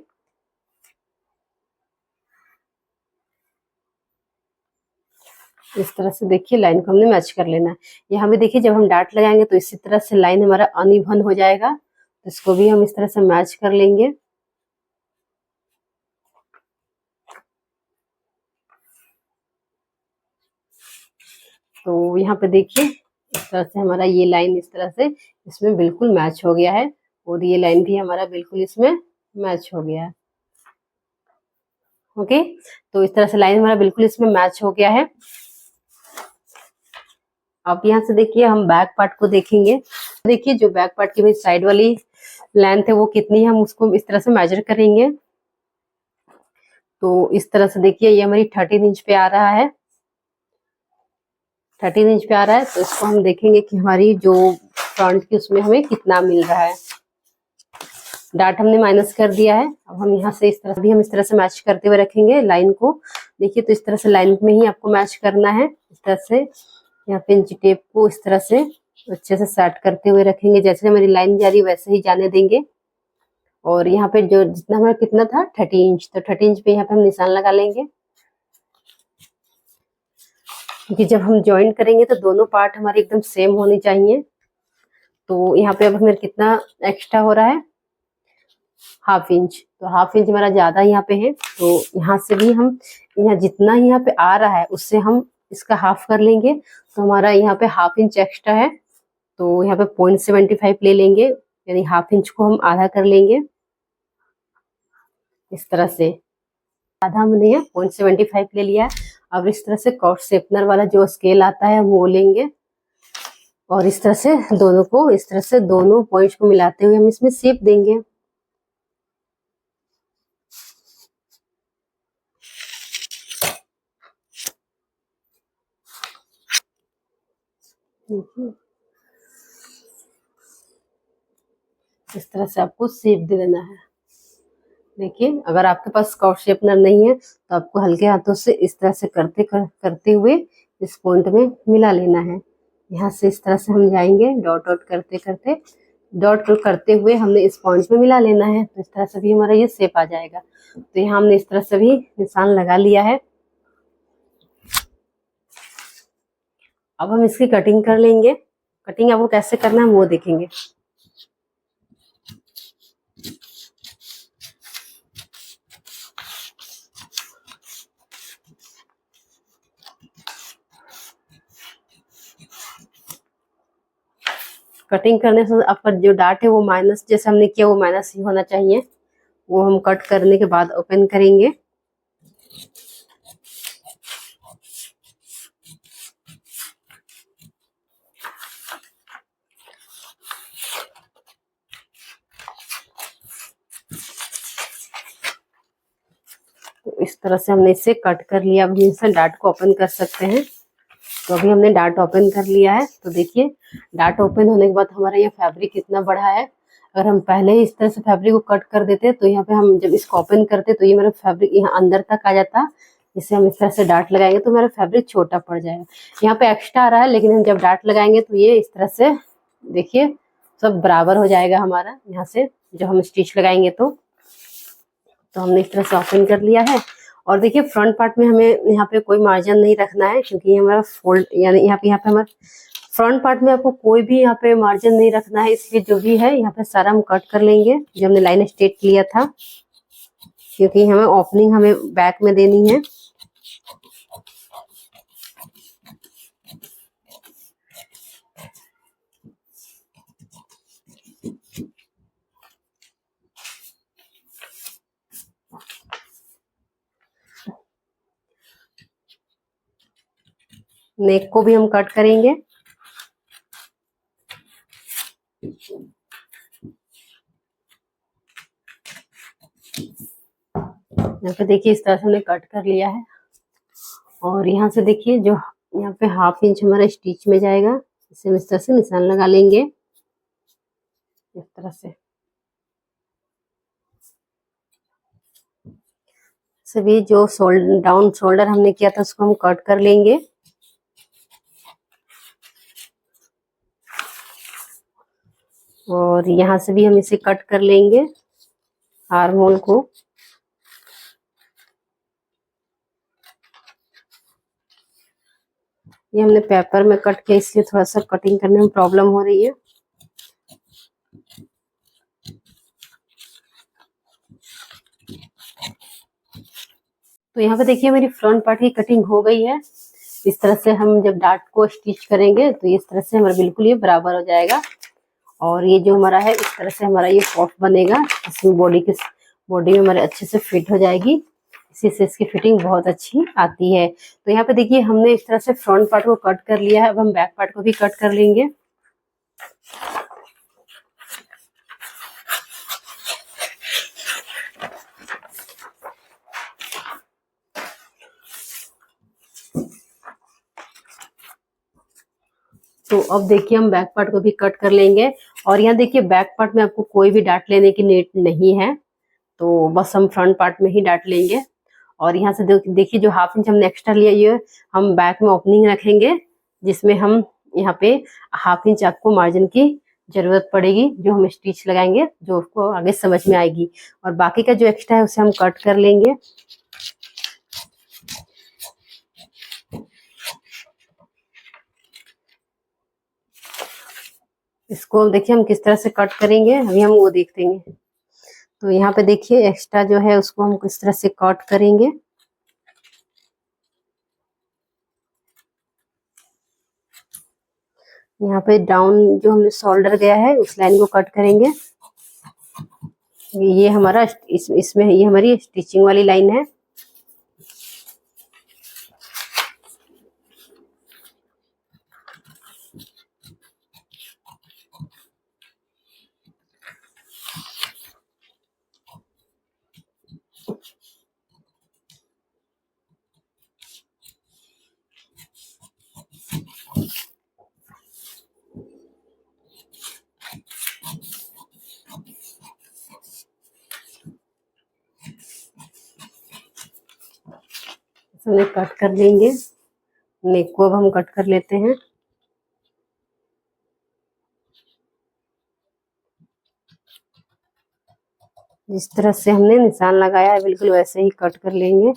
इस तरह से देखिए लाइन को हमने मैच कर लेना है। यहाँ भी देखिए जब हम डार्ट लगाएंगे तो इसी तरह से लाइन हमारा अनइवन हो जाएगा, तो इसको भी हम इस तरह से मैच कर लेंगे। तो यहाँ पे देखिए इस तरह से हमारा ये लाइन इस तरह से इसमें बिल्कुल मैच हो गया है, और ये लाइन भी हमारा बिल्कुल इसमें मैच हो गया है। ओके, तो इस तरह से लाइन हमारा बिल्कुल इसमें मैच हो गया है। अब यहाँ से देखिए हम बैक पार्ट को देखेंगे। देखिए जो बैक पार्ट की साइड वाली लेंथ है वो कितनी है, हम उसको इस तरह से मेजर करेंगे। तो इस तरह से देखिए ये हमारी 13 इंच पे आ रहा है, 13 इंच पे आ रहा है। तो इसको हम देखेंगे कि हमारी जो फ्रंट की उसमें हमें कितना मिल रहा है। डार्ट हमने माइनस कर दिया है। अब हम यहाँ से इस तरह भी हम इस तरह से मैच करते हुए रखेंगे लाइन को। देखिए तो इस तरह से लाइन में ही आपको मैच करना है। इस तरह से यहाँ पे इंची टेप को इस तरह से अच्छे से सेट करते हुए रखेंगे, जैसे हमारी लाइन जा रही है वैसे ही जाने देंगे। और यहाँ पे जो जितना हमारा कितना था 30 इंच, तो 30 इंच पे यहाँ पे हम निशान लगा लेंगे, क्योंकि जब हम ज्वाइन करेंगे तो दोनों पार्ट हमारे एकदम सेम होनी चाहिए। तो यहाँ पे अब हमें कितना एक्स्ट्रा हो रहा है, हाफ इंच। तो हाफ इंच हमारा ज्यादा यहाँ पे है, तो यहाँ से भी हम यहाँ जितना यहाँ पे आ रहा है उससे हम इसका हाफ कर लेंगे। तो हमारा यहाँ पे हाफ इंच एक्स्ट्रा है, तो यहाँ पे 0.75 ले लेंगे, यानी हाफ इंच को हम आधा कर लेंगे। इस तरह से आधा हमने 0.75 ले लिया। अब इस तरह से कॉस्ट शेपनर वाला जो स्केल आता है वो लेंगे, और इस तरह से दोनों को इस तरह से दोनों पॉइंट्स को मिलाते हुए हम इसमें शेप देंगे। इस तरह से आपको शेप दे देना है। देखिए अगर आपके पास कर्व शेपनर नहीं है तो आपको हल्के हाथों से इस तरह से करते हुए इस पॉइंट में मिला लेना है। यहाँ से इस तरह से हम जाएंगे डॉट डॉट करते हुए हमने इस पॉइंट में मिला लेना है। तो इस तरह से भी हमारा ये शेप आ जाएगा। तो यहाँ हमने इस तरह से भी निशान लगा लिया है। अब हम इसकी कटिंग कर लेंगे। कटिंग आपको कैसे करना है वो देखेंगे। कटिंग करने से आपका जो डार्ट है वो माइनस जैसे हमने किया वो माइनस ही होना चाहिए। वो हम कट करने के बाद ओपन करेंगे। तो इस तरह से हमने इसे कट कर लिया। अब हम इसे डार्ट को ओपन कर सकते हैं। तो अभी हमने डार्ट ओपन कर लिया है। तो देखिए डार्ट ओपन होने के बाद हमारा ये फैब्रिक कितना बड़ा है। अगर हम पहले ही इस तरह से फैब्रिक को कट कर देते तो यहाँ पे हम जब इसको ओपन करते तो ये मेरा फैब्रिक यहाँ अंदर तक आ जाता। जिससे हम इस तरह से डार्ट लगाएंगे तो मेरा फैब्रिक छोटा पड़ जाएगा। यहाँ पे एक्स्ट्रा आ रहा है, लेकिन हम जब डार्ट लगाएंगे तो ये इस तरह से देखिए सब बराबर हो जाएगा हमारा। यहाँ से जब हम स्टिच लगाएंगे तो हमने इस तरह से ओपन कर लिया है। और देखिए फ्रंट पार्ट में हमें यहाँ पे कोई मार्जिन नहीं रखना है, क्योंकि ये हमारा फोल्ड यानी यहाँ पे हमारा फ्रंट पार्ट में आपको कोई भी यहाँ पे मार्जिन नहीं रखना है। इसलिए जो भी है यहाँ पे सारा हम कट कर लेंगे जो हमने लाइन स्ट्रेट लिया था, क्योंकि हमें ओपनिंग हमें बैक में देनी है। नेक को भी हम कट करेंगे। यहाँ पे देखिए इस तरह से हमने कट कर लिया है। और यहाँ से देखिए जो यहाँ पे हाफ इंच हमारा स्टिच में जाएगा, इसे हम इस तरह से निशान लगा लेंगे इस तरह से। सभी जो डाउन शोल्डर हमने किया था उसको हम कट कर लेंगे। और यहाँ से भी हम इसे कट कर लेंगे आर्म होल को। ये हमने पेपर में कट किया, इसलिए थोड़ा सा कटिंग करने में प्रॉब्लम हो रही है। तो यहाँ पे देखिए मेरी फ्रंट पार्ट की कटिंग हो गई है। इस तरह से हम जब डार्ट को स्टिच करेंगे तो इस तरह से हमारा बिल्कुल ये बराबर हो जाएगा। और ये जो हमारा है इस तरह से हमारा ये पॉफ बनेगा, इसमें बॉडी में हमारे अच्छे से फिट हो जाएगी। इसी से इसकी फिटिंग बहुत अच्छी आती है। तो यहाँ पे देखिए हमने इस तरह से फ्रंट पार्ट को कट कर लिया है। अब हम बैक पार्ट को भी कट कर लेंगे। तो अब देखिए हम बैक पार्ट को भी कट कर लेंगे। और यहाँ देखिए बैक पार्ट में आपको कोई भी डार्ट लेने की नीड नहीं है, तो बस हम फ्रंट पार्ट में ही डार्ट लेंगे। और यहाँ से देखिए जो हाफ इंच हमने एक्स्ट्रा लिया ये हम बैक में ओपनिंग रखेंगे, जिसमें हम यहाँ पे हाफ इंच आपको मार्जिन की जरूरत पड़ेगी, जो हम स्टिच लगाएंगे, जो आपको आगे समझ में आएगी। और बाकी का जो एक्स्ट्रा है उसे हम कट कर लेंगे। इसको देखिए हम किस तरह से कट करेंगे, अभी हम वो देख देंगे। तो यहाँ पे देखिए एक्स्ट्रा जो है उसको हम किस तरह से कट करेंगे। यहाँ पे डाउन जो हमने शोल्डर गया है उस लाइन को कट करेंगे। ये हमारा इसमें ये हमारी स्टिचिंग वाली लाइन है। कट कर लेंगे। नेक को अब हम कट कर लेते हैं। जिस तरह से हमने निशान लगाया है बिल्कुल वैसे ही कट कर लेंगे।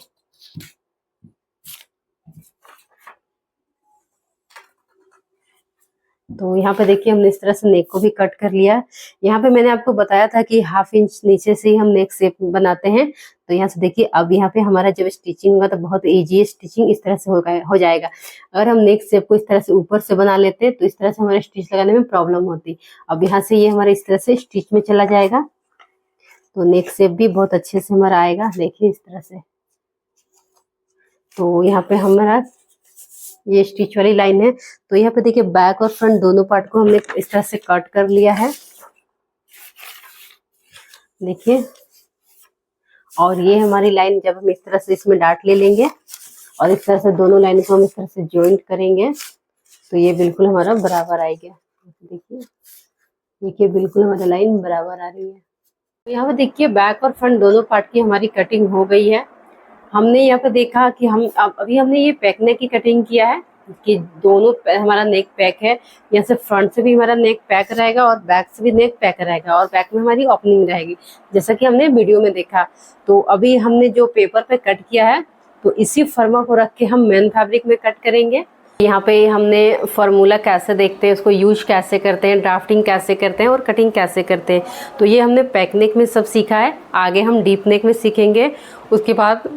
तो यहाँ पे देखिए हमने इस तरह से नेक को भी कट कर लिया। यहाँ पे मैंने आपको बताया था कि हाफ इंच नीचे से ही हम नेक शेप बनाते हैं। तो यहाँ से देखिए अब यहाँ पे हमारा जब स्टिचिंग होगा तो बहुत इजी स्टिचिंग इस तरह से हो जाएगा। अगर हम नेक शेप को इस तरह से ऊपर से बना लेते तो इस तरह से हमारे स्टिच लगाने में प्रॉब्लम होती। अब यहाँ से ये हमारे इस तरह से स्टिच में चला जाएगा, तो नेक शेप भी बहुत अच्छे से हमारा आएगा। देखिए इस तरह से। तो यहाँ पे हमारा ये स्टिच वाली लाइन है। तो यहाँ पे देखिए बैक और फ्रंट दोनों पार्ट को हमने इस तरह से कट कर लिया है, देखिए। और ये हमारी लाइन जब हम इस तरह से इसमें डार्ट ले लेंगे और इस तरह से दोनों लाइन को हम इस तरह से जॉइंट करेंगे तो ये बिल्कुल हमारा बराबर आएगा। देखिए देखिए बिल्कुल हमारी लाइन बराबर आ रही है। तो यहाँ पे देखिए बैक और फ्रंट दोनों पार्ट की हमारी कटिंग हो गई है। हमने यहाँ पे देखा कि हम अभी हमने ये पैक नेक की कटिंग किया है कि दोनों हमारा नेक पैक है। यहाँ से फ्रंट से भी हमारा नेक पैक रहेगा और बैक से भी नेक पैक रहेगा और बैक में हमारी ओपनिंग रहेगी, जैसा कि हमने वीडियो में देखा। तो अभी हमने जो पेपर पे कट किया है तो इसी फर्मा को रख के हम मेन फैब्रिक में कट करेंगे। यहाँ पे हमने फार्मूला कैसे देखते हैं, उसको यूज कैसे करते हैं, ड्राफ्टिंग कैसे करते हैं और कटिंग कैसे करते हैं, तो ये हमने पैक नेक में सब सीखा है। आगे हम डीप नेक में सीखेंगे, उसके बाद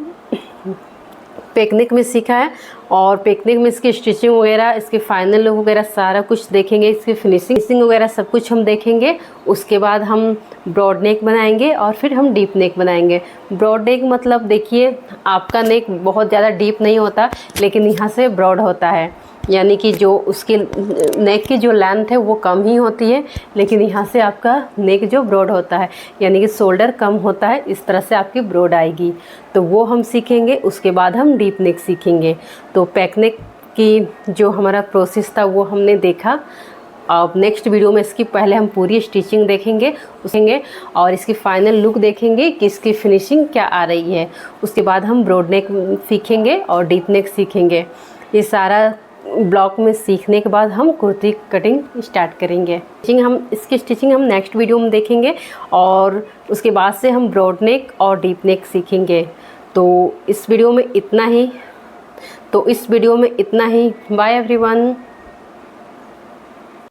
पेकनिक में सीखा है और पेकनिक में इसकी स्टिचिंग वगैरह, इसके फाइनल लुक वगैरह सारा कुछ देखेंगे, इसकी फिनिशिंग वगैरह सब कुछ हम देखेंगे। उसके बाद हम ब्रॉड नेक बनाएंगे और फिर हम डीप नेक बनाएंगे। ब्रॉड नेक मतलब देखिए आपका नेक बहुत ज़्यादा डीप नहीं होता लेकिन यहाँ से ब्रॉड होता है, यानी कि जो उसकी नेक की जो लेंथ है वो कम ही होती है लेकिन यहाँ से आपका नेक जो ब्रॉड होता है यानी कि शोल्डर कम होता है, इस तरह से आपकी ब्रॉड आएगी। तो वो हम सीखेंगे। उसके बाद हम डीप नेक सीखेंगे। तो पैक नेक की जो हमारा प्रोसेस था वो हमने देखा। अब नेक्स्ट वीडियो में इसकी पहले हम पूरी स्टिचिंग देखेंगे और इसकी फाइनल लुक देखेंगे कि इसकी फिनिशिंग क्या आ रही है। उसके बाद हम ब्रॉड नेक सीखेंगे और डीप नेक सीखेंगे। ये सारा ब्लॉक में सीखने के बाद हम कुर्ती कटिंग स्टार्ट करेंगे। इसकी स्टिचिंग हम नेक्स्ट वीडियो में देखेंगे और उसके बाद से हम ब्रॉड नेक और डीप नेक सीखेंगे। तो इस वीडियो में इतना ही। Bye everyone.